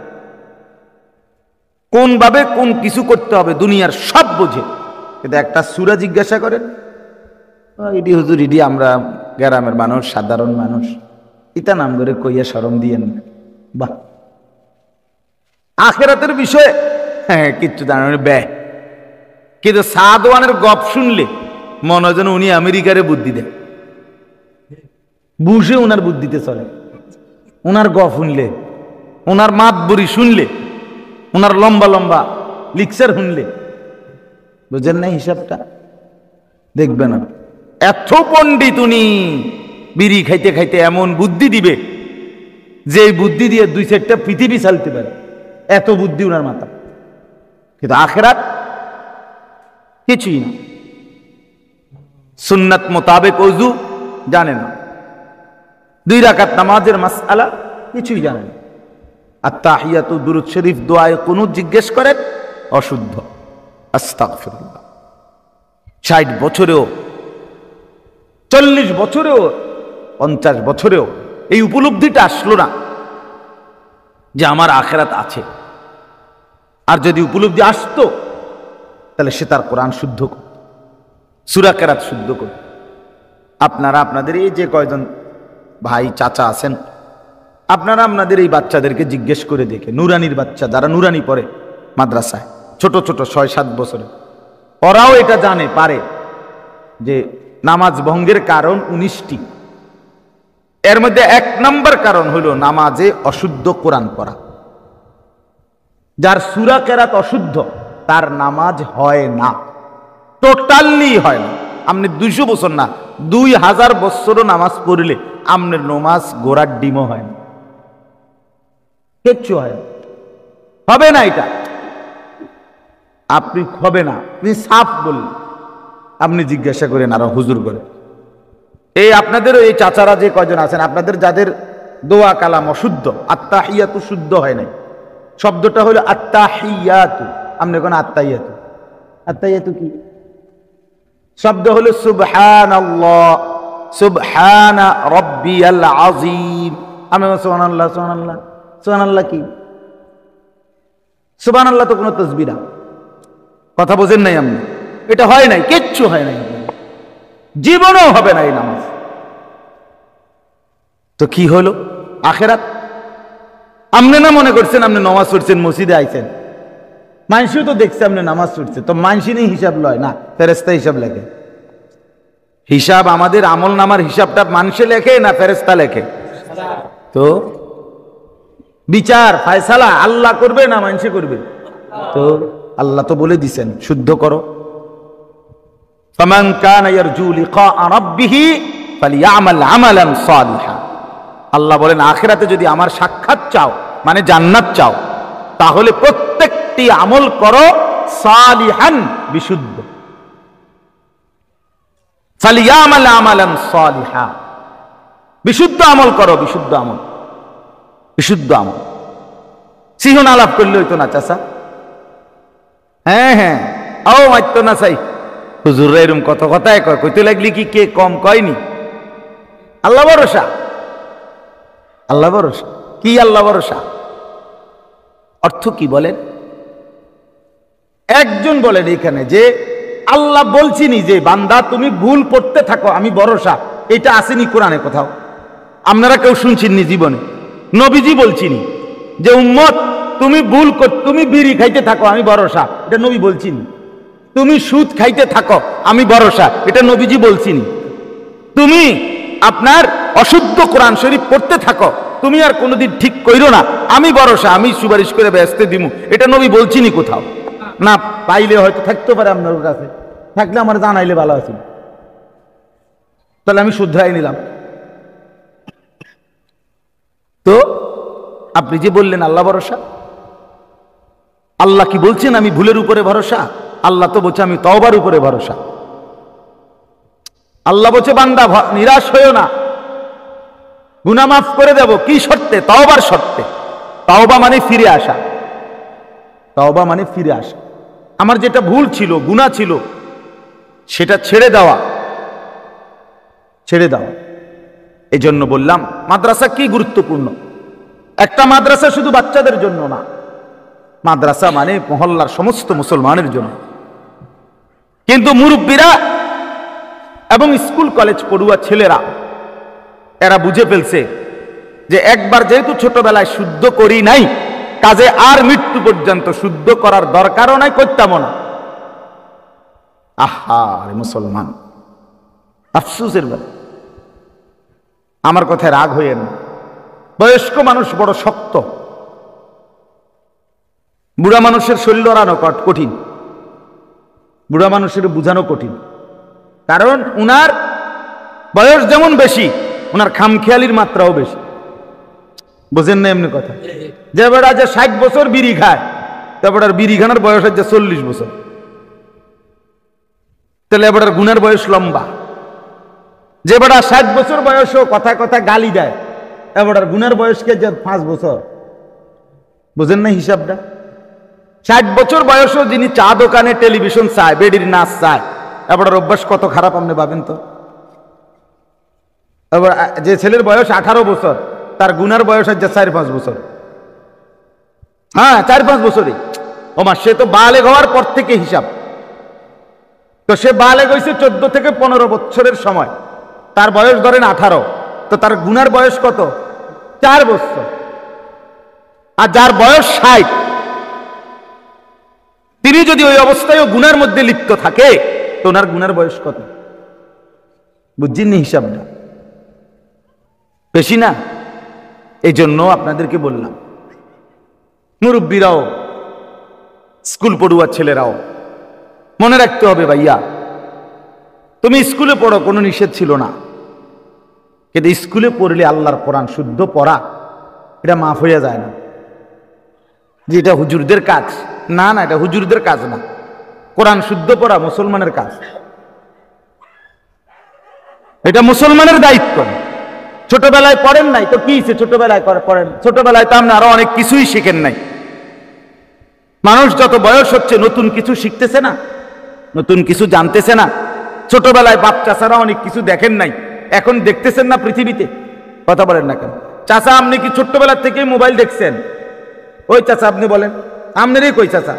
কোন ভাবে কোন কিছু করতে হবে দুনিয়ার সব বুঝে। কিন্তু একটা সূরা জিজ্ঞাসা করেন, ইডি হুজুর ইডি আমরা গ্রামের মানুষ, সাধারণ মানুষ, ইতা নাম করে কইয়া শরম দিয়েন না। বাহ, আখিরাতের বিষয়ে হ্যাঁ কিচ্ছু জানেন ব্যয়। কিন্তু সাদওয়ানের গপ শুনলে মনে হয় যেন উনি আমেরিকারে বুদ্ধি দেয়, বুঝে ওনার বুদ্ধিতে চলে। ওনার গপ শুনলে, ওনার মাতবরি শুনলে, ওনার লম্বা লম্বা লিকচার শুনলে বুঝেন না হিসাবটা, দেখবে না এত পণ্ডিত উনি বিড়ি খাইতে খাইতে এমন বুদ্ধি দিবে যে বুদ্ধি দিয়ে 2-4টা পৃথিবী চালতে পারে, এত বুদ্ধি ওনার মাথা। কিন্তু আখিরাত কিছুই না, সুন্নাত মোতাবেক ওযু জানে না, 2 রাকাত নামাজের মাসআলা কিছুই জানে না। আত্তাহিয়াতু দুরূদ শরীফ দোয়ায়ে কুনুত জিজ্ঞেস করেন অশুদ্ধ, আস্তাগফিরুল্লাহ। 60 বছরেও, 40 বছরেও, 50 বছরেও এই উপলব্ধিটা আসলো না যে আমার আখিরাত আছে। আর যদি উপলব্ধি আসতো তাহলে সে তার কোরআন শুদ্ধ করত, সূরা কেরাত শুদ্ধ করত। আপনারা আপনাদের এই যে কয়জন ভাই চাচা আছেন, আপনারা আপনাদের এই বাচ্চাদেরকে জিজ্ঞেস করে দেখে, নুরানির বাচ্চা যারা নুরানি পড়ে মাদ্রাসায়, ছোট ছোট 6-7 বছরে, ওরাও এটা জানে পারে যে নামাজ ভঙ্গের কারণ 19টি। এর মধ্যে 1 নম্বর কারণ হলো নামাজে অশুদ্ধ কোরআন পড়া। যার সূরা কেরাত অশুদ্ধ তার নামাজ হয় না, টোটালি হয় না। আপনি 200 বছর না 2000 বছরও নামাজ পড়লে আপনার নামাজ গোড়ার ডিমও হয় না, কিচ্ছু হয় না, হবে না। এটা আপনি হবে না, আপনি সাফ বললেন। আপনি জিজ্ঞাসা করেন আরো হুজুর করে, এই আপনাদের এই চাচারা যে কয়জন আছেন, আপনাদের যাদের দোয়া কালাম অশুদ্ধ, আত্তাহিয়াতু শুদ্ধ হয় নাই, শব্দটা হলো আত্তাহিয়াতু। আপনি কোন আত্তাহিয়াতু, আত্তাহিয়াতু কি শব্দ হলো সুবহানাল্লাহ, সুবহানা রাব্বিয়াল আযীম। আমি সুবহানাল্লাহ, সুবহানাল্লাহ, সুবহানাল্লাহ কি? সুবহানাল্লাহ তো কোনো তাসবিহ না, কথা বোঝেন নাই আপনি? এটা হয় নাই, কিচ্ছু হয় নাই, জীবনেও হবে না এই নামাজ। তো কি হলো আখিরাত? আপনি না মনে করছেন আপনি নামাজ পড়ছেন, মসজিদে আইছেন, মানুষও তো দেখছে আপনি নামাজ পড়ছে, তো মানুষই নেই হিসাব লয় না, ফেরেশতা হিসাব লেখে। হিসাব আমাদের আমল নামার হিসাবটা মানুষে লেখে না ফেরেশতা লেখে? তো বিচার ফয়সালা আল্লাহ করবে না মানুষে করবে? তো আল্লাহ তো বলে দিছেন শুদ্ধ করো, ফামান কানা ইয়ারজু লিকা রাব্বিহি ফালিয়ামাল আমালান সালিহা। আল্লাহ বলেন আখিরাতে যদি আমার সাক্ষাৎ চাও, মানে জান্নাত চাও, তাহলে প্রত্যেকটি আমল করো সালিহান, বিশুদ্ধ। ফালিয়ামাল আমালান সালিহা, বিশুদ্ধ আমল করো, বিশুদ্ধ আমল, বিশুদ্ধ আমল। সিহন আলাপ করলে হইতো না চাচা, হ্যাঁ হ্যাঁ ও মাইতো না চাই হুজুররা এরকম কত কথায় কয়, কইতে লাগলি কি কে কম কয়নি? আল্লাহ ভরসা, আল্লাহ ভরসা কি? আল্লাহ ভরসা অর্থ কি বলেন? একজন বলেন এখানে যে আল্লাহ বলছিনি যে বান্দা তুমি ভুল করতে থাকো আমি ভরসা, এটা আসেনি কোরআনে কোথাও? আপনারা কেউ শুনছেননি জীবনে? নবীজি বলছিনি যে উম্মত তুমি ভুল কর, তুমি বিড়ি খাইতে থাকো আমি ভরসা, এটা নবী বলছিনি। তুমি সুদ খাইতে থাকো আমি ভরসা, এটা নবীজি বলছিনি। তুমি আপনার অশুদ্ধ কোরআন শরীফ পড়তে থাকো, তুমি আর কোনোদিন ঠিক কইরো না, আমি ভরসা, আমি সুপারিশ করে ব্যস্ত দিমু, এটা নবী বলছিনি কোথাও। না পাইলে হয়তো থাকতে পারে আপনার কাছে, থাকলে আমার জানাইলে ভালো আছে, তাহলে আমি শুধরাই নিলাম। তো আপনি যে বললেন আল্লাহ ভরসা, আল্লাহ কি বলছেন আমি ভুলের উপরে ভরসা? আল্লাহ তো বলছে আমি তওবার উপরে ভরসা। আল্লাহ বলছে বান্দা নিরাশ হইও না, গুনাহ মাফ করে দেব। কি শর্তে? তওবার শর্তে। তওবা মানে ফিরে আসা, তওবা মানে ফিরে আসা। আমার যেটা ভুল ছিল, গুনাহ ছিল, সেটা ছেড়ে দেওয়া। এই জন্য বললাম মাদ্রাসা কি গুরুত্বপূর্ণ। একটা মাদ্রাসা শুধু বাচ্চাদের জন্য না, মাদ্রাসা মানে মহল্লার সমস্ত মুসলমানের জন্য। কিন্তু মুরব্বীরা এবং স্কুল কলেজ পড়ুয়া ছেলেরা এরা বুঝে ফেলছে যে একবার যেহেতু ছোটবেলায় শুদ্ধ করি নাই, কাজে আর মৃত্যু পর্যন্ত শুদ্ধ করার দরকারও নাই, করতামও না। আহা মুসলমান, আফসোসের ব্যাপার। আমার কথায় রাগ হইয়েন না। বয়স্ক মানুষ বড় শক্ত, বুড়া মানুষের শরীর ওড়ানো কঠিন, বুড়া মানুষের বুঝানো কঠিন। কারণ উনার বয়স যেমন বেশি, উনার খামখেয়ালির মাত্রাও বেশি। বুঝেন না এমনি কথা? যে বেড়া যে 60 বছর বিড়ি খায়, তা বেড়ার বিড়ি খানার বয়স হচ্ছে 40 বছর, তাহলে এবার গুনার বয়স লম্বা। যে বেড়া 60 বছর বয়সও কথায় কথায় গালি দেয়, এবার গুনার বয়সকে যে 5 বছর। বুঝেন না হিসাবটা? 60 বছর বয়সও যিনি চা দোকানে টেলিভিশন চায়, বেডির নাচ চায়, এবার অভ্যাস কত খারাপ আপনি ভাবেন তো। এবার যে ছেলের বয়স 18 বছর, তার গুনার বয়স হচ্ছে 4-5 বছর। হ্যাঁ, 4-5 বছরই। ওমা, সে তো বালেগ হওয়ার পর থেকে হিসাব। তো সে বালেগ হয়েছে 14 থেকে 15 বছরের সময়, তার বয়স ধরেন 18, তো তার গুনার বয়স কত? 4 বছর। আর যার বয়স 60, তিনি যদি ওই অবস্থায় গুনার মধ্যে লিপ্ত থাকে, তো ওনার গুনার বয়স কত? বুঝছেন হিসাবটা? বেশি না? এই জন্য আপনাদেরকে বললাম, মুরব্বীরাও স্কুল পড়ুয়া ছেলেরাও মনে রাখতে হবে, ভাইয়া তুমি স্কুলে পড়ো, কোনো নিষেধ ছিল না, কিন্তু স্কুলে পড়লে আল্লাহর কোরআন শুদ্ধ পড়া এটা মাফ হইয়া যায় না। যে এটা হুজুরদের কাজ, না না, এটা হুজুরদের কাজ না। কোরআন শুদ্ধ পড়া মুসলমানের কাজ, এটা মুসলমানের দায়িত্ব। ছোটবেলায় পড়েন নাই তো কি ছোটবেলায় পড়েন, ছোটবেলায় তো আপনি আরো অনেক কিছুই শিখেন নাই। মানুষ যত বয়স হচ্ছে নতুন কিছু শিখতেছে না, নতুন কিছু জানতেছে না। ছোটবেলায় বাপ চাচারা অনেক কিছু দেখেন নাই, এখন দেখতেছেন না পৃথিবীতে। কথা বলেন না কেন? চাচা আপনি কি ছোট্টবেলা থেকে মোবাইল দেখছেন? ওই চাচা আপনি বলেন, আপনারই কই চাচা,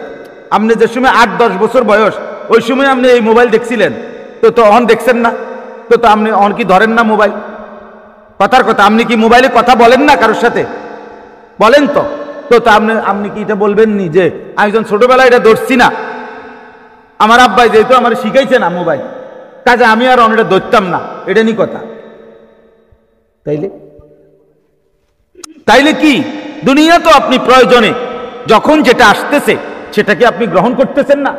আপনি যে সময় 8-10 বছর বয়স, ওই সময় আপনি এই মোবাইল দেখছিলেন, তো অন দেখছেন না? তো আপনি অন কি ধরেন না মোবাইল? কথার কথা, আপনি কি মোবাইলে কথা বলেন না কারোর সাথে? বলেন তো। তো আপনি কি এটা বলবেন নি যে আমি যখন ছোটবেলায় এটা ধরছি না, আমার আব্বাই যেহেতু আমার শিখাইছে না মোবাইল, কাজে আমি আর অনেকটা ধরতাম না, এটা নি কথা? তাইলে কি দুনিয়া তো আপনি প্রয়োজনে যখন যেটা আসতেছে সেটাকে আপনি গ্রহণ করতেছেন না।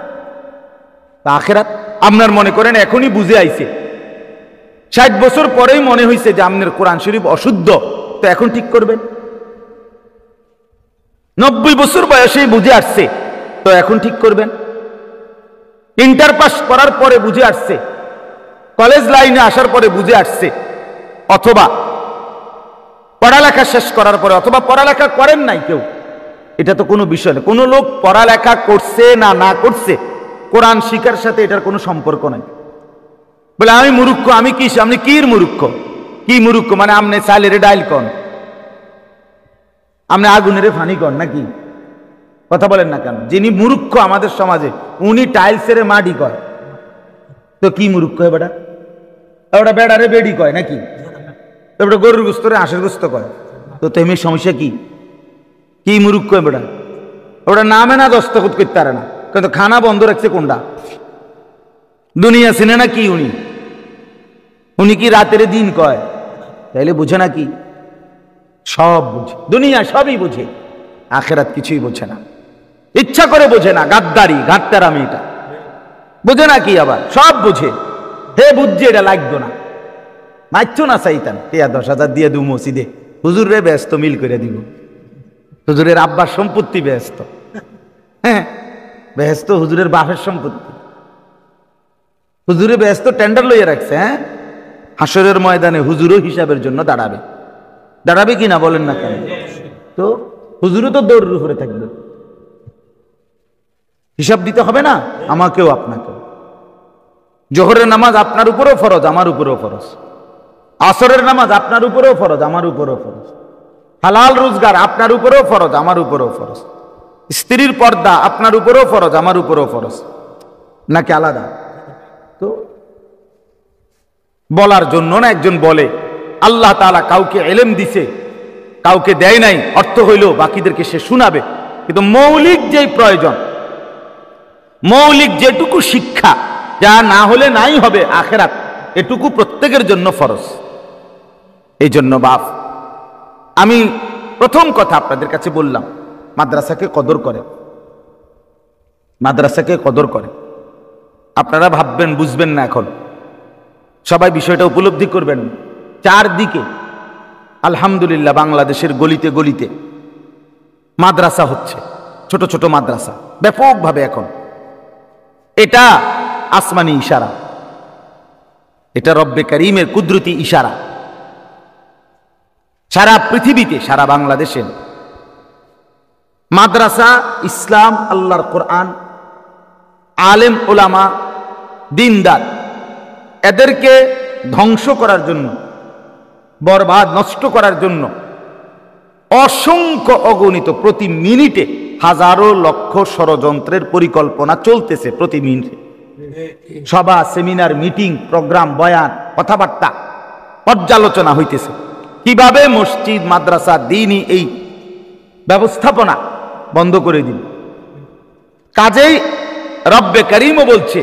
আখিরাত আপনার মনে করেন এখনই বুঝে আইছে, 60 বছর পরেই মনে হয়েছে যে আপনার কোরআন শরীফ অশুদ্ধ, তো এখন ঠিক করবেন। 90 বছর বয়সেই বুঝে আসছে, তো এখন ঠিক করবেন। ইন্টার পাস করার পরে বুঝে আসছে, কলেজ লাইনে আসার পরে বুঝে আসছে, অথবা পড়ালেখা শেষ করার পরে, অথবা পড়ালেখা করেন নাই কেউ, এটা তো কোনো বিষয় না। কোনো লোক পড়ালেখা করছে না না করছে, কোরআন শিখার সাথে এটার কোনো সম্পর্ক নাই। বলে আমি মূর্খ, আমি কি, আপনি কি মূর্খ? কি মূর্খ মানে আপনি চালের ডাইল কন, আপনি আগুনের ফানি কন নাকি? কথা বলেন না কেন? যিনি মূর্খ আমাদের সমাজে, উনি টাইলসের মাটি কয়, তো কি মূর্খ বেটা? ওটা বেড়ারে বেড়ি কয় নাকি? ওটা গরুর গোস্তরে হাঁসের গোস্ত কয়, তো তেমনি সমস্যা কি? কি মূর্খ বেটা? ওটা নামে না দস্তখত করতে পারে না, কিন্তু খানা বন্ধ রাখছে কোনটা? দুনিয়া চিনে না কি উনি? উনি কি রাতের দিন কয়? তাইলে বুঝে না কি? সব বুঝে, দুনিয়া সবই বুঝে, আখেরাত কিছুই বোঝে না। ইচ্ছা করে বোঝে না, গাদ্দারি গাদ্দারামি, এটা বোঝে না কি? আবার সব বুঝে। হে বুঝছে এটা লাগতো না, মারছো না চাইতাম, 10,000 দিয়ে দু মসজিদে, হুজুর রে ব্যস্ত মিল করে দিব, হুজুরের আব্বার সম্পত্তি ব্যস্ত, হ্যাঁ ব্যস্ত, হুজুরের বাপের সম্পত্তি, হুজুরে ব্যস্ত টেন্ডার লইয়া রাখছে। হ্যাঁ, হাসরের ময়দানে হুজুরও হিসাবের জন্য দাঁড়াবে, দাঁড়াবে কি না বলেন না কেন? তো হুজুরও তো দৌড়ের উপরে থাকবে, হিসাব দিতে হবে না আমাকেও আপনাকেও। জোহরের নামাজ আপনার উপরেও ফরজ, আমার উপরেও ফরজ। আসরের নামাজ আপনার উপরেও ফরজ, আমার উপরেও ফরজ। হালাল রোজগার আপনার উপরেও ফরজ, আমার উপরেও ফরজ। স্ত্রীর পর্দা আপনার উপরেও ফরজ, আমার উপরেও ফরজ। নাকি আলাদা? তো বলার জন্য না একজন বলে আল্লাহ তাআলা কাউকে ইলম দিছে, কাউকে দেয় নাই, অর্থ হইল বাকিদেরকে সে শোনাবে। কিন্তু মৌলিক যেই প্রয়োজন, মৌলিক যেটুকু শিক্ষা, যা না হলে নাই হবে আখিরাত, এটুকু প্রত্যেকের জন্য ফরজ। এই জন্য বাপ, আমি প্রথম কথা আপনাদের কাছে বললাম, মাদ্রাসাকে কদর করে, মাদ্রাসাকে কদর করে। আপনারা ভাববেন বুঝবেন না, এখন সবাই বিষয়টা উপলব্ধি করবেন। চারদিকে আলহামদুলিল্লাহ বাংলাদেশের গলিতে গলিতে মাদ্রাসা হচ্ছে, ছোট ছোট মাদ্রাসা ব্যাপকভাবে এখন। এটা আসমানি ইশারা, এটা রব্বে করিমের কুদরতি ইশারা। সারা পৃথিবীতে, সারা বাংলাদেশে মাদ্রাসা, ইসলাম, আল্লাহর কোরআন, আলেম ওলামা, দিনদার, এদেরকে ধ্বংস করার জন্য, বরবাদ নষ্ট করার জন্য অসংখ্য অগণিত, প্রতি মিনিটে হাজারো লক্ষ ষড়যন্ত্রের পরিকল্পনা চলতেছে। প্রতি মিনিটে সভা, সেমিনার, মিটিং, প্রোগ্রাম, বয়ান, কথাবার্তা, পর্যালোচনা হইতেছে কিভাবে মসজিদ, মাদ্রাসা, দ্বীনি এই ব্যবস্থাপনা বন্ধ করে দিন। কাজেই রব্বে করিমও বলছে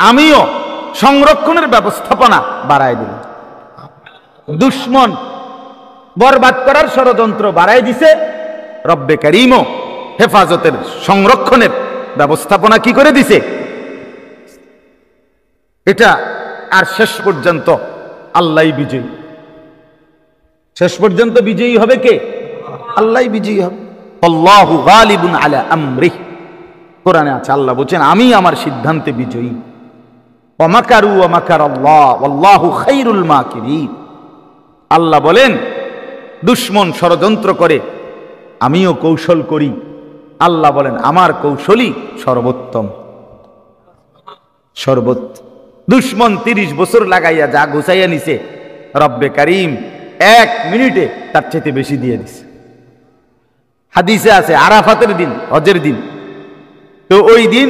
আমিও সংরক্ষণের ব্যবস্থাপনা বাড়ায় দিলাম। দুশ্মন বরবাদ করার ষড়যন্ত্র বাড়াই দিছে, রব্বে করিমও হেফাজতের, সংরক্ষণের ব্যবস্থাপনা কি করে দিছে। এটা আর শেষ পর্যন্ত আল্লাহ বিজয়ী, শেষ পর্যন্ত বিজয়ী হবে কে? আল্লাহ বিজয়ী হবে। আল্লাহু গালিবুন আলা আমরিহি, কোরআনে আছে, আল্লাহ বলেন আমি আমার সিদ্ধান্তে বিজয়ী। ওয়া মাকারু ওয়া মাকারাল্লাহ ওয়াল্লাহু খায়রুল মাকিরিন। আল্লাহ বলেন দুশ্মন ষড়যন্ত্র করে, আমিও কৌশল করি। আল্লাহ বলেন আমার কৌশলই সর্বোত্তম, সর্বোত্তম। দুশ্মন 30 বছর লাগাইয়া যা গুছাইয়া নিছে, রব্বে করিম 1 মিনিটে তার চেয়ে বেশি দিয়ে দিছে। হাদিসে আছে আরাফাতের দিন, হজের দিন, তো ওই দিন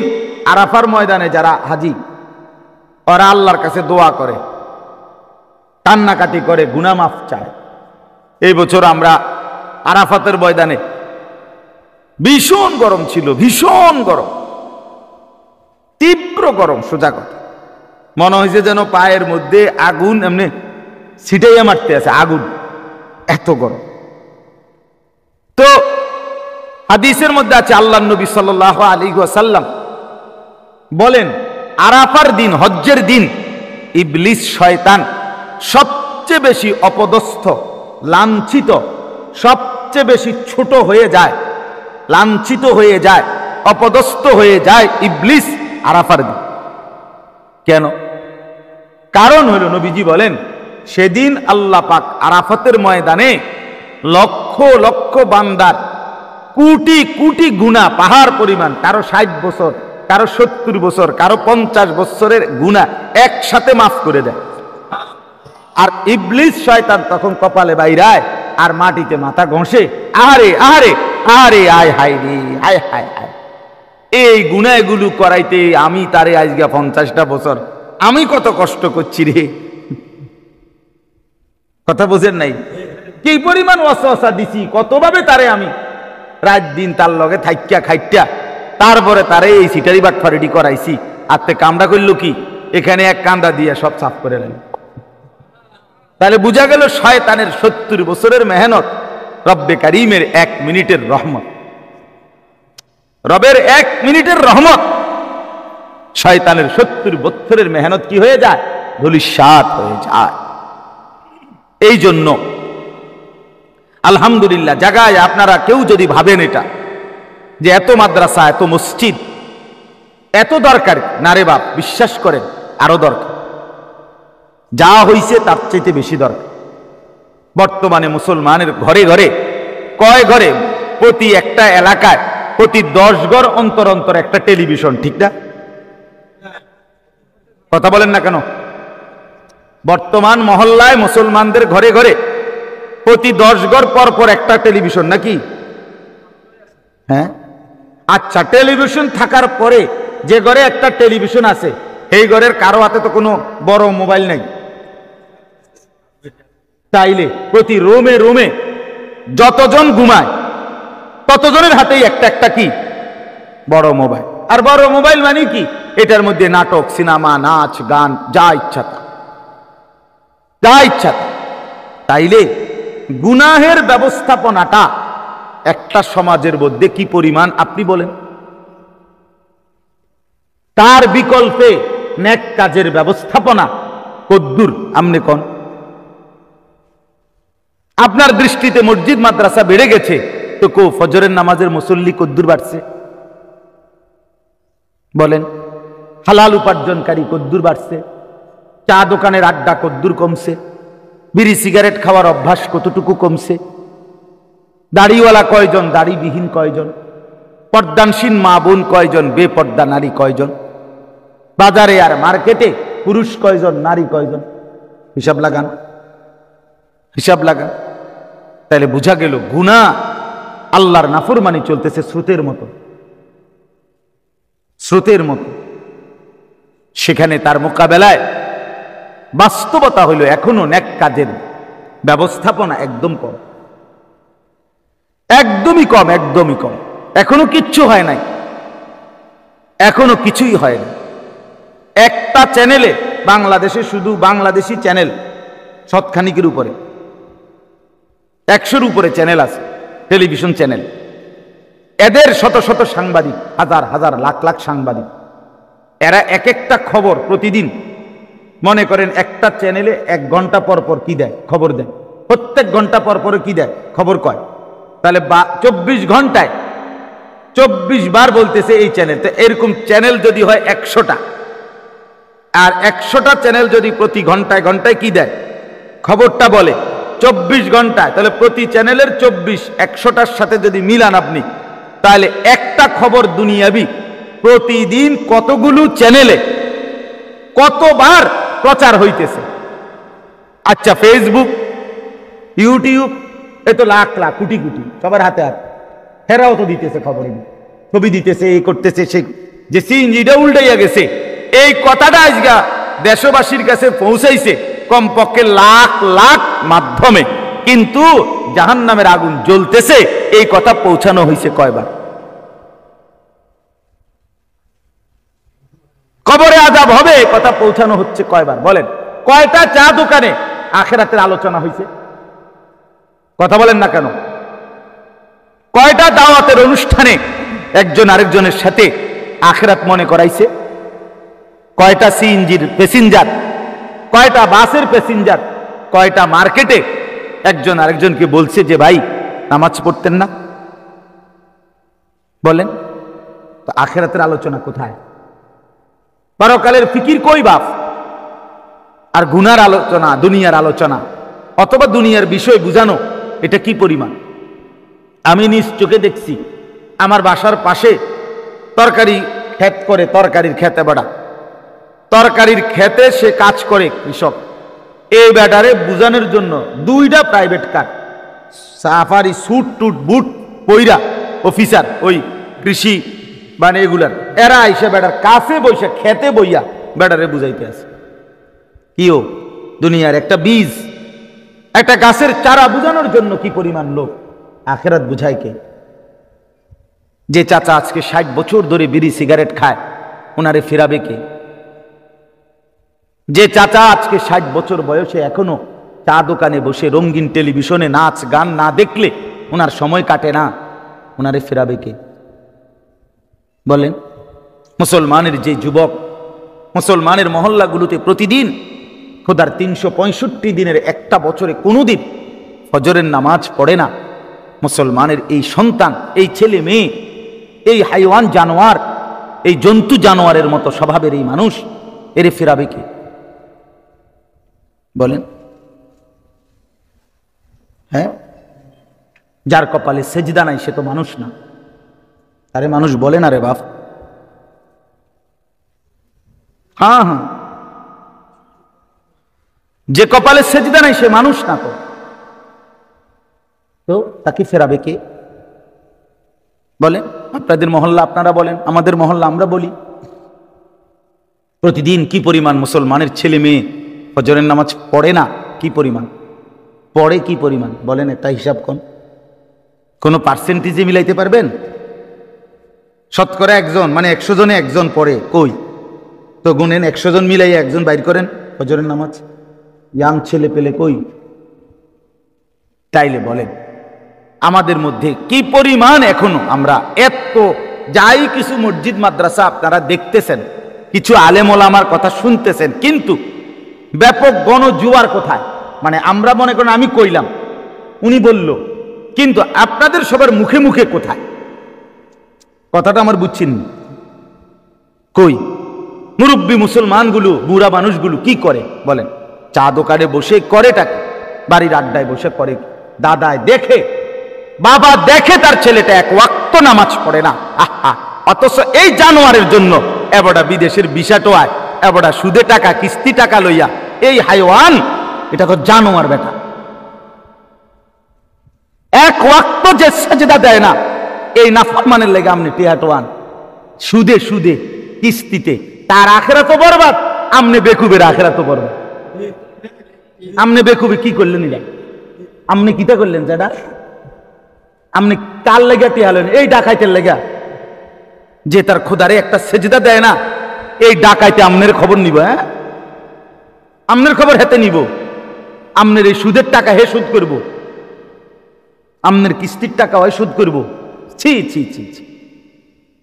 আরাফার ময়দানে যারা হাজি, ওরা আল্লাহর কাছে দোয়া করে, কান্নাকাটি করে, গুনাহ মাফ চায়। এই বছর আমরা আরাফাতের ময়দানে, ভীষণ গরম ছিল, ভীষণ গরম, তীব্র গরম, সোজা কথা, মনে হয়েছে যেন পায়ের মধ্যে আগুন এমনি ছিটাইয়া মারতে আছে, আগুন, এত গরম। তো হাদিসের মধ্যে আছে আল্লাহর নবী সাল্লাল্লাহু আলাইহি ওয়াসাল্লাম বলেন আরাফার দিন, হজ্জের দিন, ইবলিস শয়তান সবচেয়ে বেশি অপদস্থ, লাঞ্ছিত, সবচেয়ে বেশি ছোট হয়ে যায়, লাঞ্ছিত হয়ে যায়, অপদস্থ হয়ে যায় ইবলিস আরাফার দিন। কেন? কারণ হলো নবীজি বলেন সেদিন আল্লাহ পাক আরাফাতের ময়দানে লক্ষ লক্ষ বান্দার কোটি কোটি গুনাহ, পাহাড় পরিমাণ, কারো 60 বছর, কারো 70 বছর, কারো 50 বছরের গুনাহ একসাথে মাফ করে দেয়। আর ইবলিস শয়তান তখন কপালে বাইরায় আর মাটিতে মাথা ঘষে, আরে আরে আরে, আয় হায় রে, হায় হায় হায়, এই গুনাহগুলো করাইতে আমি তারে আজকে 50টা বছর আমি কত কষ্ট করছি রে। কথা বুঝেন নাই? কি পরিমাণ ওয়াসওয়াসা দিছি, কতভাবে তারে আমি রাত দিন তার লগে থাইক্যা খাইত্যা তারপরে তারে এই সিটারি বাটফারিটি করাইছি। আত্তে কামড়া করলো কি, এখানে এক কান্দা দিয়ে সব সাফ করে নেন। তাহলে বোঝা গেল শয়তানের 70 বছরের মেহনত, রব্বে করিমের 1 মিনিটের রহমত, রবের 1 মিনিটের রহমত, শয়তানের 70 বছরের মেহনত কি হয়ে যায়? ধূলিসাৎ হয়ে যায়। এই জন্য আলহামদুলিল্লাহ জায়গায় আপনারা কেউ যদি ভাবেন এটা যে এত মাদ্রাসা, এত মসজিদ, এত দরকার, না রে বাপ, বিশ্বাস করেন আরো দরকার, যা হইছে তার চাইতে বেশি দরকার। বর্তমানে মুসলমানের ঘরে ঘরে, কয় ঘরে, প্রতি একটা এলাকায় প্রতি 10 ঘর অন্তর অন্তর একটা টেলিভিশন, ঠিক না? কথা বলেন না কেন? বর্তমান মহল্লায় মুসলমানদের ঘরে ঘরে প্রতি 10 ঘর পর পর একটা টেলিভিশন, নাকি? হ্যাঁ, আচ্ছা, টেলিভিশন থাকার পরে যে ঘরে একটা টেলিভিশন আছে এই ঘরের কারো হাতে তো কোনো বড় মোবাইল নেই। তাইলে প্রতি রুমে রুমে যতজন ঘুমায় ততজনের হাতেই একটা একটা কি বড় মোবাইল। আর বড় মোবাইল মানে কি? এটার মধ্যে নাটক, সিনেমা, নাচ, গান, যা ইচ্ছা যা ইচ্ছা। তাইলে গুনাহের ব্যবস্থাপনাটা একটা সমাজের মধ্যে কি পরিমাণ আপনি বলেন? তার বিকল্পে নেক কাজের ব্যবস্থাপনা কদ্দুর আমনে কোন? আপনার দৃষ্টিতে মসজিদ মাদ্রাসা বেড়ে গেছে, তো ফজরের নামাজের মুসল্লি কদ্দুর বাড়ছে বলেন? হালাল উপার্জনকারী কদ্দুর বাড়ছে? চা দোকানের আড্ডা কদ্দুর কমছে? বিড়ি সিগারেট খাওয়ার অভ্যাস কতটুকু কমছে? দাড়িওয়ালা কয়জন, দাড়িবিহীন কয়জন? পর্দানসীন মা বোন কয়জন, বেপর্দা নারী কয়জন? বাজারে আর মার্কেটে পুরুষ কয়জন, নারী কয়জন? হিসাব লাগান, হিসাব লাগান। তাহলে বোঝা গেল গুনাহ আল্লাহর নাফরমানি চলতেছে স্রোতের মতো, স্রোতের মতো। সেখানে তার মোকাবেলায় বাস্তবতা হইল এখনো নেক কাজের ব্যবস্থাপনা একদম কম, একদমই কম, একদমই কম। এখনো কিচ্ছু হয় নাই, এখনো কিছুই হয় না। একটা চ্যানেলে বাংলাদেশে শুধু বাংলাদেশি চ্যানেল শতখানিকের উপরে, 100-র উপরে চ্যানেল আছে, টেলিভিশন চ্যানেল। এদের শত শত সাংবাদিক, হাজার হাজার লাখ লাখ সাংবাদিক। এরা এক একটা খবর প্রতিদিন, মনে করেন একটা চ্যানেলে 1 ঘন্টা পর পর কি দেয়? খবর দেয়। প্রত্যেক ঘন্টা পর পর কি দেয়? খবর কয়। তাহলে 24 ঘন্টায় 24 বার বলতেছে এই চ্যানেল। তো এরকম চ্যানেল যদি হয় 100টা, আর 100টা চ্যানেল যদি প্রতি ঘন্টায় ঘন্টায় কি দেয়? খবরটা বলে 24 ঘন্টায়, তাহলে প্রতি চ্যানেলের 24, 100টার সাথে যদি মিলান আপনি, তাহলে একটা খবর দুনিয়াবি প্রতিদিন কতগুলো চ্যানেলে কতবার প্রচার হইতেছে। আচ্ছা, ফেসবুক, ইউটিউব, এ তো লাখ লাখ কোটি কোটি সবার হাতে হাতে, হেরাও তো দিতেছে খবর, ছবি দিতেছে, এই করতেছে, সে যে সিএনজিটা উল্টাইয়া গেছে এই কথাটা আজকে দেশবাসীর কাছে পৌঁছাইছে কমপক্ষে লাখ লাখ মাধ্যমে, কিন্তু জাহান্নামের আগুন জ্বলতেছে এই কথা পৌঁছানো হয়েছে কয়বার? কবরে আযাব হবে কথা পৌঁছানো হচ্ছে কয়বার বলেন? কয়টা চা দোকানে আখিরাতের আলোচনা হয়েছে? কথা বলেন না কেন? কয়টা দাওয়াতের অনুষ্ঠানে একজন আরেকজনের সাথে আখিরাত মনে করাইছে? কয়টা সিএনজির প্যাসেঞ্জার, কয়টা বাসের প্যাসেঞ্জার, কয়টা মার্কেটে একজন আরেকজনকে বলছে যে ভাই নামাজ পড়তেন না? বলেন তো আখিরাতের আলোচনা কোথায়? পরকালের ফিকির কই বাপ? আর গুনার আলোচনা, দুনিয়ার আলোচনা, অথবা দুনিয়ার বিষয় বুঝানো, এটা কি পরিমাণ? আমি নিজ চোখে দেখছি, আমার বাসার পাশে তরকারি ক্ষেত করে, তরকারির খেতে বেড়া, তরকারির খেতে সে কাজ করে কৃষক। এই ব্যাটারে বুঝানোর জন্য 2টা প্রাইভেট কার, সাফারি স্যুট টুট বুট পইরা অফিসার ওই কৃষি মানে এগুলার, এরা আইসা বেটার কাছে বইসা খেতে বইয়া বেটারে বুঝাইতে আছে। কিও দুনিয়ার একটা বীজ, একটা গাছের চারা বুঝানোর জন্য কি পরিমাণ লোক। আখিরাত বুঝায় কে? যে চাচা আজকে 60 বছর ধরে বিড়ি সিগারেট খায়, ওনারে ফিরাবে কে? যে চাচা আজকে 60 বছর বয়সে এখনো চা দোকানে বসে রঙিন টেলিভিশনে নাচ গান না দেখলে ওনার সময় কাটে না, ওনারে ফেরাবে কে? বলেন। মুসলমানের যে যুবক মুসলমানের মহল্লাগুলোতে প্রতিদিন খোদার 365 দিনের একটা বছরে কোনোদিন ফজরের নামাজ পড়ে না, মুসলমানের এই সন্তান, এই ছেলে মেয়ে, এই হাইওয়ান জানোয়ার, এই জন্তু জানোয়ারের মতো স্বভাবের এই মানুষ, এরে ফেরাবে কে? বলেন। হ্যাঁ, যার কপালে সেজদা নাই সে তো মানুষ না। আরে মানুষ বলে না রে বাপ। হ্যাঁ হ্যাঁ, যে কপালে সেজদা নাই সে মানুষ না তো তাকে ফেরাবে কে? বলেন, আপনাদের মহল্লা আপনারা বলেন, আমাদের মহল্লা আমরা বলি। প্রতিদিন কি পরিমাণ মুসলমানের ছেলে মেয়ে ফজরের নামাজ পড়ে না? কি পরিমাণ পড়ে? কি পরিমাণ বলেন, একটা হিসাব কোনো পার্সেন্টেজে মিলাইতে পারবেন? শতকরা একজন, মানে 100 জনে একজন পড়ে, কই তো গুনেন, 100 জন মিলাই একজন বাইর করেন ফজরের নামাজ। ইয়াং ছেলে পেলে কই? তাইলে বলেন আমাদের মধ্যে কি পরিমাণ এখনো আমরা এত যাই কিছু মসজিদ মাদ্রাসা আপনারা দেখতেছেন, কিছু আলেম ওলামার কথা শুনতেছেন, কিন্তু ব্যাপক গণজুয়ার কোথায়? মানে আমরা মনে করেন আমি কইলাম, উনি বলল, কিন্তু আপনাদের সবার মুখে মুখে কোথায়? কথাটা আমার বুঝছেন কই? মুরব্বী মুসলমানগুলো, বুড়া মানুষগুলো কি করে বলেন? চা দোকানে বসে করেটাকে, বাড়ির আড্ডায় বসে করে, দাদায় দেখে, বাবা দেখে তার ছেলেটা এক ওয়াক্ত নামাজ পড়ে না। আহা, অথচ এই জানোয়ারের জন্য এবড়া বিদেশের ভিসা টোয়ায়, এবড়া সুদে টাকা কিস্তি টাকা লইয়া, এই হাইওয়ান, এটা তো জানোয়ার বেটা। এক ওয়াক্ত যে সেজদা দেয় না, এই নাফরমানের লেগে আমনে টিয়াটোয়ান, সুদে সুদে কিস্তিতে, তার আখেরাত তো বরবাদ, আমনে বেকুবের আখেরাত তো বরবাদ। আমনে বেকুবে কি করলেন? এটা আমনে কিতা করলেন? যেটা আমনে কার লেগে টিয়ালেন? এই ডাকাইতের লেগা, যে তার খোদারে একটা সেজদা দেয় না, এই ডাকাইতে আমনের খবর নিব? হ্যাঁ, আমনের খবর হাতে নিব? আমনের এই সুদের টাকা হে সুদ করব, আমনের কিস্তির টাকা হয় সুদ করব? ছি ছি ছি ছি,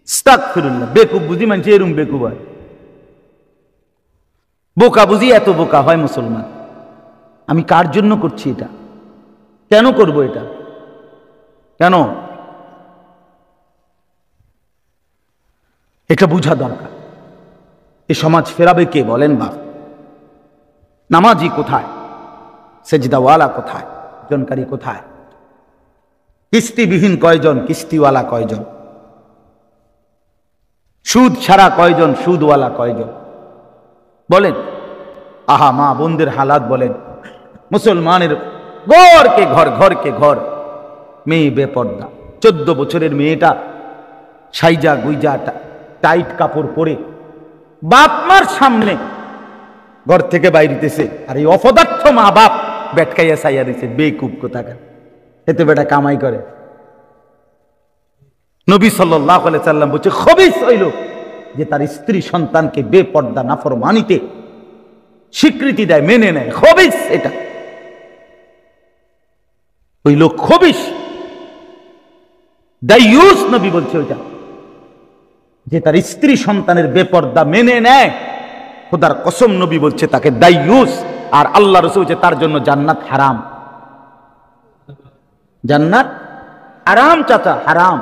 আস্তাগফিরুল্লাহ। বেকুব বুঝি মানছে এরম বেকুব হয়, বোকা বুঝি এত বোকা হয় মুসলমান। আমি কার জন্য করছি এটা? কেন করব এটা? কেন? এটা বুঝা দরকার। এ সমাজ ফেরাবে কে বলেন? বাপ নামাজি কোথায়? সেজদাওয়ালা কোথায়? জনকারী কোথায়? কিস্তিবিহীন কয়জন? কিস্তিওয়ালা কয়জন? সুদ ছাড়া কয়জন? সুদওয়ালা কয়জন? বলেন। আহা, মা বোনদের হালাত বলেন। মুসলমানের ঘরকে ঘর, ঘরকে ঘর, মেয়ে বেপর্দা। 14 বছরের মেয়েটা সাইজা গুইজা টাইট কাপড় পরে বাপ মার সামনে ঘর থেকে বাইরিতেছে, আর এই অপদার্থ মা বাপ বেটকাইয়া সাইয়া দিছে। বেকুব কোথাকার, এতে বেটা কামাই করে। নবী সাল্লাল্লাহু আলাইহি সাল্লাম বলছে, খবিস হইল যে তার স্ত্রী সন্তানকে বেপর্দা নাফরমানিতে স্বীকৃতি দেয়, মেনে নেয়। খবিস এটা হইল খবিস, দাইয়ুস। নবী বলছে ওইটা, যে তার স্ত্রী সন্তানের বেপর্দা মেনে নেয়, খোদার কসম নবী বলছে তাকে দাইয়ুস। আর আল্লাহ রাসূল বলছে তার জন্য জান্নাত হারাম। জান্নাত হারাম চাচা, হারাম।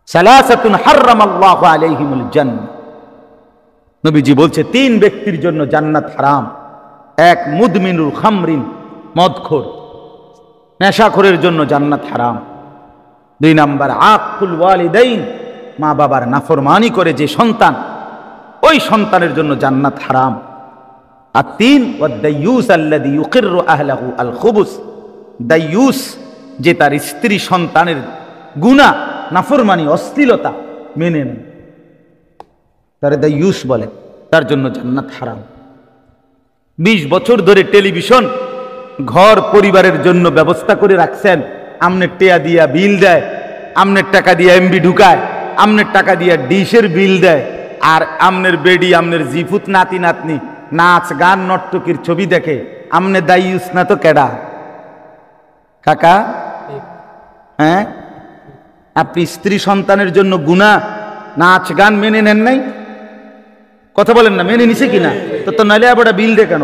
সালাসাতুন হারামাল্লাহু আলাইহিমুল জান্নাহ। নবীজি বলছে 3 ব্যক্তির জন্য জান্নাত হারাম। এক, মুদমিনুল খামরিন, মদখোর নেশাখোরের জন্য জান্নাত হারাম। 2 নাম্বার, আকুল ওয়ালিদাইন, মা বাবার নাফরমানি করে যে সন্তান, ওই সন্তানের জন্য জান্নাত হারাম। আর 3, ওয়াদাইয়ুস আল্লাযী ইউকিররু আহলাহু আল খুবুস, দাইয়ুস যে তার স্ত্রী সন্তানের গুনাহ, নাফরমানি, অশ্লীলতা মেনে নেয়, তারে দাইয়ুস বলে, তার জন্য জান্নাত হারাম। 20 বছর ধরে টেলিভিশন ঘর পরিবারের জন্য ব্যবস্থা করে রাখছেন, আমনের টেয়া দিয়া বিল দেয়, আমনের টাকা দিয়া এমবি ঢুকায়, আমনের টাকা দিয়া ডিশের বিল দেয়, আর আমনের বেডি, আমনের জিফুত নাতি নাতনি নাচ গান নর্তকীর ছবি দেখে। আমনে দাইয়ুস না তো কেডা কাকা? হ্যাঁ, আপনি স্ত্রী সন্তানের জন্য গুনাহ নাচ গান মেনে নেন নাই? কথা বলেন না, মেনে নিছে কিনা? তো নাইলে আবার বিল দে কেন?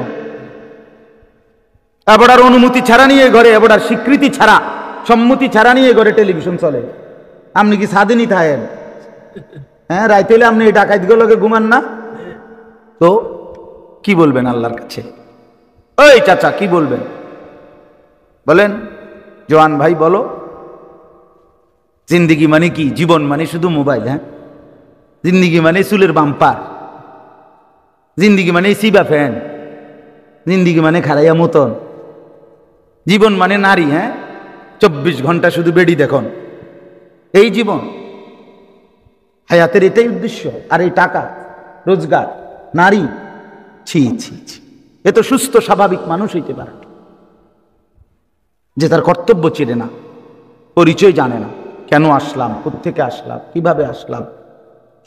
আবার অনুমতি ছাড়া নিয়ে ঘরে, আবার স্বীকৃতি ছাড়া, সম্মতি ছাড়া নিয়ে ঘরে টেলিভিশন চলে। আপনি কি স্বাধীনই থাকেন? হ্যাঁ, রাইতেলে আপনি এই ডাকাইত গুলোকে ঘুমান না? তো কি বলবেন আল্লাহর কাছে? ওই চাচা কি বলবেন বলেন? জওয়ান ভাই বলো। জিন্দিগি মানে কি? জীবন মানে শুধু মোবাইল? হ্যাঁ, জিন্দিগি মানে চুলের বাম্পার, জিন্দিগি মানে সিবা ফ্যান, জিন্দিগি মানে খারাইয়া মতন, জীবন মানে নারী। হ্যাঁ, 24 ঘন্টা শুধু বেডি দেখুন, এই জীবন। হায়াতের এটাই উদ্দেশ্য। আর এই টাকা রোজগার, নারী, ছি ছি ছি। এ তো সুস্থ স্বাভাবিক মানুষ হইতে পারে যে তার কর্তব্য চেনে না, পরিচয় জানে না। কেন আসলাম, কোত্থেকে আসলাম, কিভাবে আসলাম,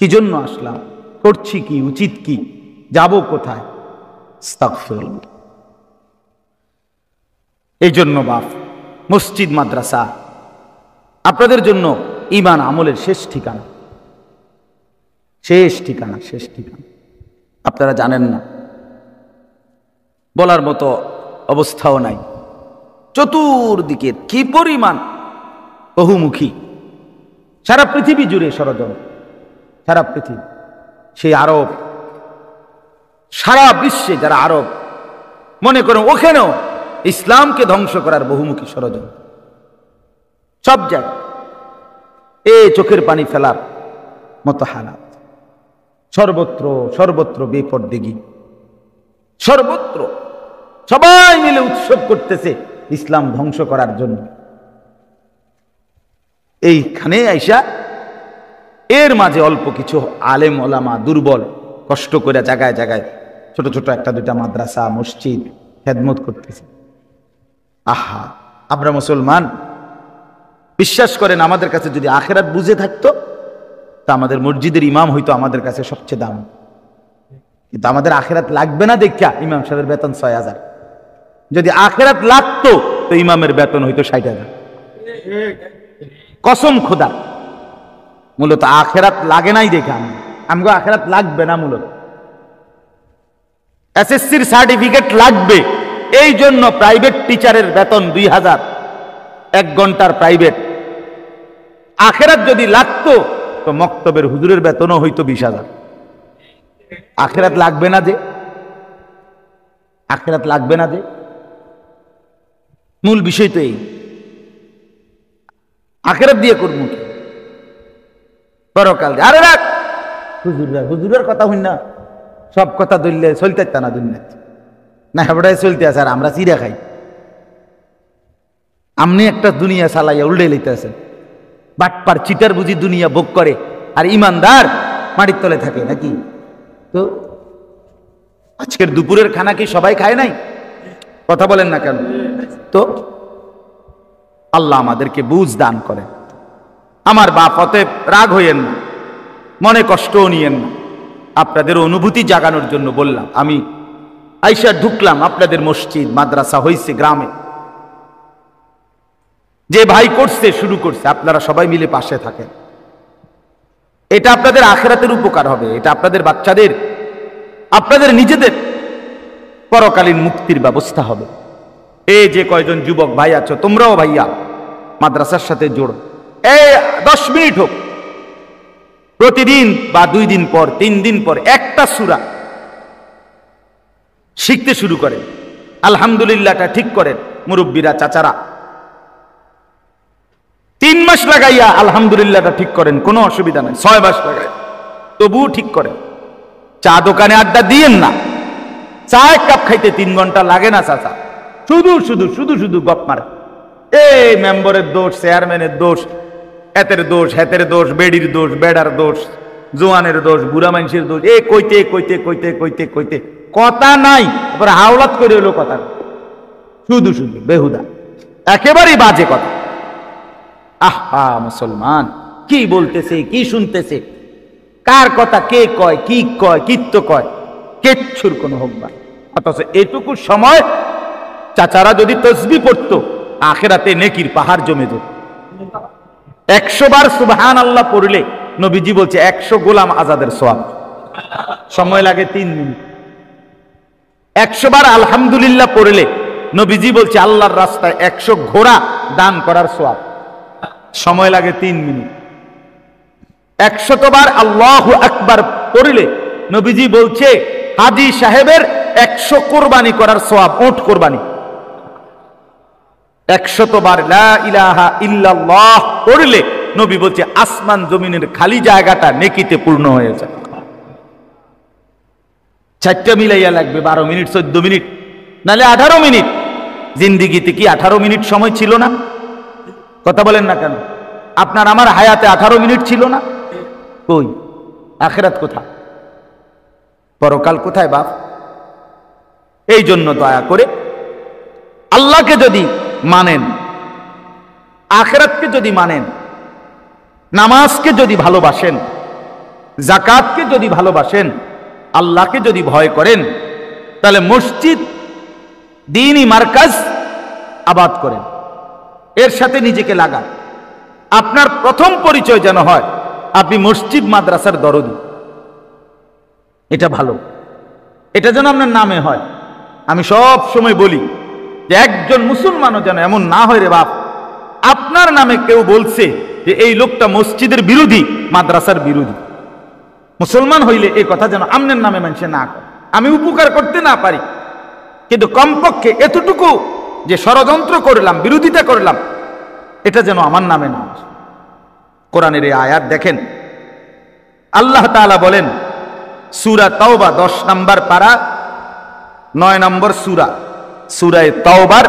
কি জন্য আসলাম, করছি কি, উচিত কি, যাব কোথায়। আস্তাগফিরুল্লাহ। এই জন্য বাপ, মসজিদ মাদ্রাসা আপনাদের জন্য ঈমান আমলের শেষ ঠিকানা, শেষ ঠিকানা, শেষ ঠিকানা। আপনারা জানেন না, বলার মতো অবস্থাও নাই। চতুর্দিকে কি পরিমাণ বহুমুখী, সারা পৃথিবী জুড়ে ষড়যন্ত্র, সারা পৃথিবী। সেই আরব, সারা বিশ্বে যারা আরব মনে করেন, ওখানেও ইসলামকে ধ্বংস করার বহুমুখী ষড়যন্ত্র সব জায়গায়। চোখের পানি ফেলার মতো হালাত সর্বত্র, সর্বত্র বেপরদেগি, সর্বত্র সবাই মিলে উৎসব করতেছে ইসলাম ধ্বংস করার জন্য। এইখানে আইসা এর মাঝে অল্প কিছু আলেম ওলামা দুর্বল কষ্ট করে জায়গায় জায়গায় ছোট ছোট একটা দুইটা মাদ্রাসা মসজিদ খেদমত করতেছে। আহা, আমরা মুসলমান, বিশ্বাস করেন আমাদের কাছে যদি আখেরাত বুঝে থাকতো তা আমাদের মসজিদের ইমাম হইতো আমাদের কাছে সবচেয়ে দাম। কিন্তু আমাদের আখেরাত লাগবে না দেখা ইমাম সাহেবের বেতন 6,000। যদি আখেরাত লাগতো তো ইমামের বেতন হইতো 60,000। কসম খোদা, মূলত আখেরাত লাগে নাই দেখে আমগো আখেরাত লাগবে না। মূলত এসএসসির সার্টিফিকেট লাগবে, এই জন্য প্রাইভেট টিচারের বেতন 2,000, 1 ঘন্টার প্রাইভেট। আখেরাত যদি লাগতো তো মক্তবের হুজুরের বেতনও হইতো 20,000। আখেরাত লাগবে না যে, আখেরাত লাগবে না যে, মূল বিষয় তো এই। আখেরাত দিয়ে করবো কি, পরকাল। আরে রাখ হুজুররা, হুজুরের কথা হই না, সব কথা ধরলে চলতে না দুনিয়া না, হেবড়ায় চলতে আছে আর আমরা চিরা খাই। আমনি একটা দুনিয়া চালাইয়া উল্টে লইতে আছেন। বাটপার চিটার বুঝি দুনিয়া ভোগ করে আর ইমানদার মাটির তলে থাকে নাকি? তো আজকের দুপুরের খানা কি সবাই খায় নাই? কথা বলেন না কেন? তো আল্লাহ আমাদেরকে বুঝ দান করে। আমার বাপ, অতএব রাগ হইয়েন না, মনে কষ্টও নিয়েন না। আপনাদের অনুভূতি জাগানোর জন্য বললাম। আমি আইসা ঢুকলাম, আপনাদের মসজিদ মাদ্রাসা হইছে গ্রামে, যে ভাই করছে শুরু করছে, আপনারা সবাই মিলে পাশে থাকেন। এটা আপনাদের আখিরাতের উপকার হবে, এটা আপনাদের বাচ্চাদের, আপনাদের নিজেদের পরকালীন মুক্তির ব্যবস্থা হবে। এই যে কয়জন যুবক ভাই আছো, তোমরাও ভাইয়া মাদ্রাসার সাথে জোড়ো। 10 মিনিট হোক, প্রতিদিন বা 2 দিন পর 3 দিন পর একটা সূরা শিখতে শুরু করেন। আলহামদুলিল্লাহটা ঠিক করেন মুরব্বীরা, চাচারা। 3 মাস লাগাইয়া আলহামদুলিল্লাহটা ঠিক করেন, কোনো অসুবিধা নাই। 6 মাস লাগাই তবুও ঠিক করেন। চা দোকানে আড্ডা দিয়েন না। চা 1 কাপ খাইতে 3 ঘন্টা লাগে না চাচা, শুধু শুধু শুধু শুধু গপ মারে। এই মেম্বারের দোষ, চেয়ারম্যানের দোষ, এতের দোষ, হেতের দোষ, বেডির দোষ, বেড়ার দোষ, জোয়ানের দোষ, বুড়া মানুষের দোষ। কইতে কইতে কইতে কইতে কইতে কথা নাই, তারপরে হাওলাত করে হলো কথা, শুধু শুধু বেহুদা, একেবারেই বাজে কথা। আহা মুসলমান, কি বলতেছে, কি শুনতেছে, কার কথা কে কয়, কি কয়, কিত্ত কয়, কিচ্ছুর কোনো হোক না। অথচ এটুকু সময় চাচারা যদি তসবিহ পড়তো, আখিরাতে নেকির পাহাড় জমে যেত। 100 বার সুবহানাল্লাহ পড়লে নবীজি বলছে 100 গোলাম আজাদের সওয়াব। সময় লাগে 3 মিনিট। 100 বার আলহামদুলিল্লাহ পড়লে নবীজি বলছে আল্লাহর রাস্তায় 100 ঘোড়া দান করার সওয়াব। সময় লাগে 3 মিনিট। 100 বার আল্লাহু আকবার পড়লে নবীজি বলছে হাজী সাহেবের 100 কোরবানি করার সওয়াব, উট কোরবানি। 100 বার লা ইলাহা ইল্লাল্লাহ পড়লে নবী বলছে আসমান জমিনের খালি জায়গাটা নেকিতে পূর্ণ হয়ে যায়। 4টা মিলাইয়া লাগবে 12 মিনিট, 14 মিনিট। নাহলে 18 মিনিট। জিন্দিগিতে কি 18 মিনিট সময় ছিল না? কথা বলেন না কেন? আপনার আমার হায়াতে 18 মিনিট ছিল না? কই? আখিরাত কোথায়? পরকাল কোথায় বাপ? এই জন্য দয়া করে আল্লাহকে যদি মানেন, আখিরাতকে যদি মানেন, নামাজকে যদি ভালোবাসেন, যাকাতকে যদি ভালোবাসেন, আল্লাহকে যদি ভয় করেন, তাহলে মসজিদ, দ্বীনি মার্কাজ আবাদ করেন, এর সাথে নিজেকে লাগান। আপনার প্রথম পরিচয় যেন হয় আপনি মসজিদ মাদ্রাসার দরদি। এটা ভালো, এটা যেন আপনার নামে হয়। আমি সব সময় বলি যে একজন মুসলমানও যেন এমন না হয় রে বাপ, আপনার নামে কেউ বলছে যে এই লোকটা মসজিদের বিরোধী, মাদ্রাসার বিরোধী। মুসলমান হইলে এই কথা যেন আপনার নামে মানুষে না করে। আমি উপকার করতে না পারি, কিন্তু কমপক্ষে এতটুকু যে ষড়যন্ত্র করলাম, বিরোধিতা করলাম, এটা যেন আমার নামে না আসে। কোরআনের এই আয়াত দেখেন, আল্লাহ তাআলা বলেন সূরা তাওবা 10 নম্বর পারা 9 নম্বর সূরা, সূরা তাওবার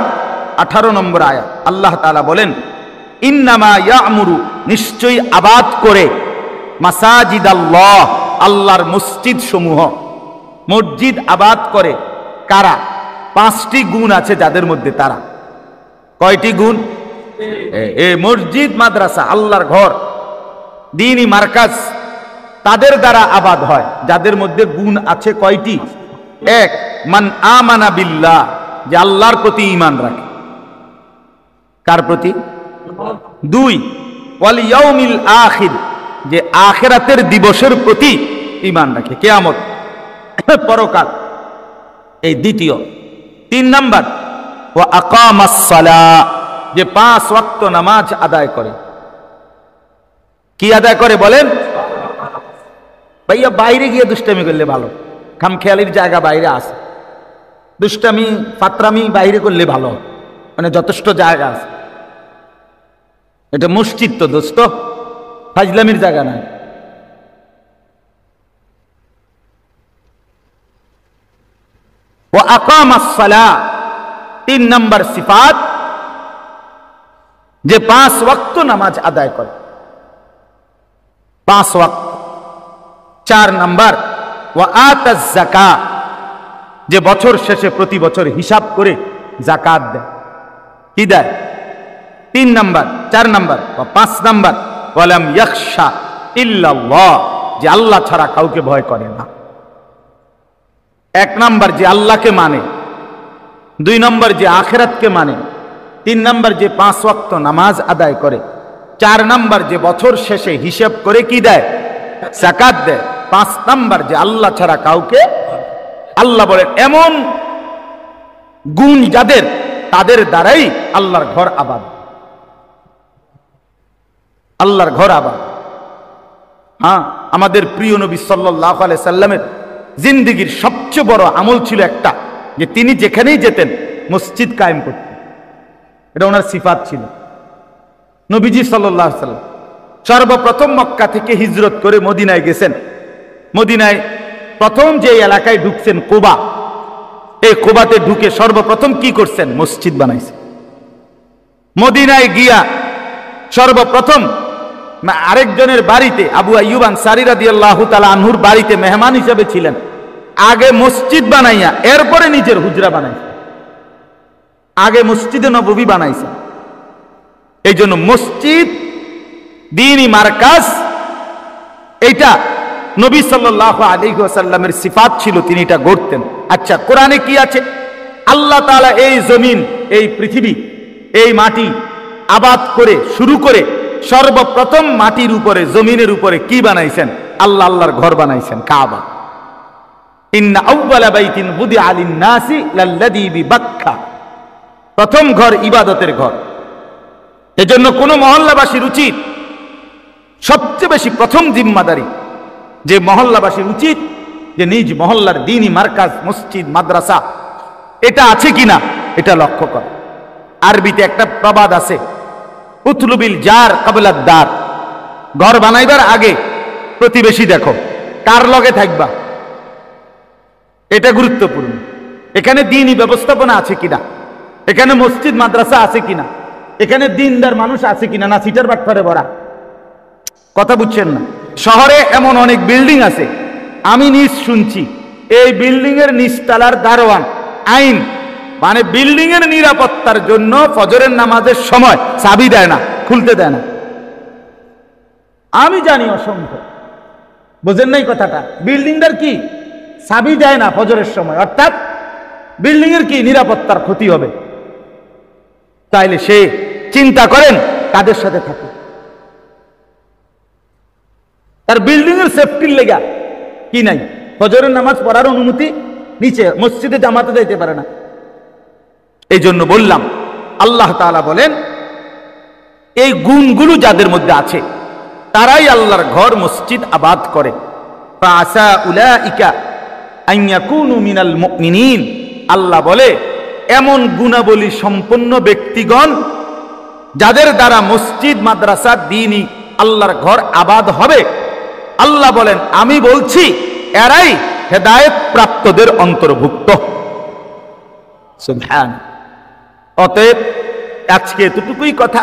18 নম্বর আয়াত। আল্লাহ তাআলা বলেন ইন্নামা ইয়ামুরু, নিশ্চয়ই আবাদ করে, মাসাজিদাল্লাহ, আল্লাহর মসজিদ সমূহ। মসজিদ আবাদ করে কারা? 5টি গুণ আছে যাদের মধ্যে। তারা কয়টি গুণ? এই মসজিদ, মাদ্রাসা, আল্লাহর ঘর, দ্বীনি মার্কাজ, তাদের দ্বারা আবাদ হয় যাদের মধ্যে গুণ আছে কয়টি? 1, মান আমানা বিল্লাহ, যে আল্লাহর প্রতি ঈমান রাখে। কার প্রতি? 2, ওয়াল ইয়াউমিল আখির, যে আখিরাতের দিবসের প্রতি ঈমান রাখে, কিয়ামত, পরকাল। এই দ্বিতীয়। 3 নাম্বার, ওয়া আকামাস সালাহ, যে 5 ওয়াক্ত নামাজ আদায় করে। কি আদায় করে বলেন? ভাইয়া বাইরে গিয়ে দুষ্টামি করলে ভালো, খামখেয়ালির জায়গা বাইরে আছে। দুষ্টামি ফাতরামি বাইরে করলে ভালো, মানে যথেষ্ট জায়গা আছে। এটা মসজিদ তো দোস্ত, ফাজলামির জায়গা নাই। ওয়া আকামাস সালাহ, 3 নম্বর সিফাত, যে 5 ওয়াক্ত নামাজ আদায় করে, 5 ওয়াক্ত। 4 নম্বর, ওয়া আতাজ যাকাত, যে বছর শেষে প্রতি বছর হিসাব করে যাকাত দেয়। কি দেয়? 3 নম্বর। 4 নম্বর। 5 নম্বর, ওয়ালাম ইয়াখশা ইল্লাল্লাহ, যে আল্লাহ ছাড়া কাউকে ভয় করে না। 1 নম্বর যে আল্লাহকে মানে, 2 নম্বর যে আখিরাতকে মানে, 3 নম্বর যে 5 ওয়াক্ত নামাজ আদায় করে, 4 নম্বর যে বছর শেষে হিসাব করে কি দেয়? যাকাত দেয়। 5 নম্বর যে আল্লাহ ছাড়া কাউকে। আল্লাহ বলেন এমন গুণ যাদের, তাদের দ্বারাই আল্লাহর ঘর আবাদ। আল্লাহর ঘর আবাদ। হ্যাঁ, আমাদের প্রিয় নবী সাল্লাল্লাহু আলাইহি সাল্লামের জিন্দেগীর সবচেয়ে বড় আমল ছিল একটা, যে তিনি যেখানেই যেতেন মসজিদ কায়েম করতেন। এটা ওনার সিফাত ছিল। নবীজি সাল্লাল্লাহু আলাইহি সাল্লাম সর্বপ্রথম মক্কা থেকে হিজরত করে মদিনায় গেছেন। মদিনায় প্রথম যে এলাকায় ঢুকছেন কুবা, এই কুবাতে ঢুকে সর্বপ্রথম কি করছেন? মসজিদ বানাইছেন। মদিনায় গিয়া সর্বপ্রথম আরেকজনের বাড়িতে, আবু আইয়ুব আনসারী রাদিয়াল্লাহু তাআলা আনহুর বাড়িতে মেহমান হিসেবে ছিলেন। আগে মসজিদ বানাইয়া এরপরে নিজের হুজরা বানাইছে। আগে মসজিদে নববী বানাইছে। এই জন্য মসজিদ, দ্বীনি মার্কাজ, এইটা নবী সাল্লাল্লাহু আলাইহি ওয়াসাল্লামের সিফাত ছিল, তিনি এটা গড়তেন। আচ্ছা, কোরআনে কি আছে? আল্লাহ তাআলা এই জমিন, এই পৃথিবী, এই মাটি আবাদ করে শুরু করে সর্বপ্রথম মাটির উপরে, জমিনের উপরে কি বানাইছেন? আল্লাহ আল্লাহর ঘর বানাইছেন, কাবা। ইন্না আউওয়ালা বাইতিন বুদিআ লিন-নাসি লাল্লাযী বিবাক্কা, প্রথম ঘর ইবাদতের ঘর। এজন্য কোন মহল্লাবাসীর উচিত, সবচেয়ে বেশি প্রথম জিম্মাদারি যে মহল্লাবাসীর উচিত, যে নিজ মহল্লার দ্বীনি মার্কাজ, মসজিদ, মাদ্রাসা এটা আছে কিনা এটা লক্ষ্য কর। আরবিতে একটা প্রবাদ আছে, উতলুবিল জার কাবলাদ দার, ঘর বানাইবার আগে প্রতিবেশী দেখো, কার লগে থাকবা, এটা গুরুত্বপূর্ণ। এখানে দ্বীনি ব্যবস্থাপনা আছে কিনা, এখানে মসজিদ মাদ্রাসা আছে কিনা, এখানে দিনদার মানুষ আছে কিনা, না সিটার বাটপারে ভরা। কথা বুঝছেন না? শহরে এমন অনেক বিল্ডিং আছে, আমি নিজ শুনছি, এই বিল্ডিং এর নিচতলার দারোয়ান আইন মানে বিল্ডিং এর নিরাপত্তার জন্য ফজরের নামাজের সময় চাবি দেয় না, খুলতে দেয় না। আমি জানি অসংখ্য, বোঝেন নাই কথাটা? বিল্ডিংটার কি চাবি দেয় না ফজরের সময়, অর্থাৎ বিল্ডিং এর কি নিরাপত্তার ক্ষতি হবে। তাইলে সে চিন্তা করেন কাদের সাথে থাকে, তার বিল্ডিং এর সেফটির লেগা কি নাই, ফজরের নামাজ পড়ার অনুমতি নিচে মসজিদে জামাতে যাইতে পারে না। এই জন্য বললাম, আল্লাহ তাআলা বলেন এই গুণগুলো যাদের মধ্যে আছে তারাই আল্লাহর ঘর মসজিদ আবাদ করে। ফাআসা উলাইকা আন ইয়াকুনু মিনাল মুমিনিন, আল্লাহ বলে এমন গুণাবলী সম্পন্ন ব্যক্তিগণ যাদের দ্বারা মসজিদ মাদ্রাসা দ্বীনি আল্লাহর ঘর আবাদ হবে, আল্লাহ বলেন আমি বলছি এরাই হেদায়েত প্রাপ্তদের অন্তর্ভুক্ত। সুবহান। অতএব আজকে এতটুকুই কথা।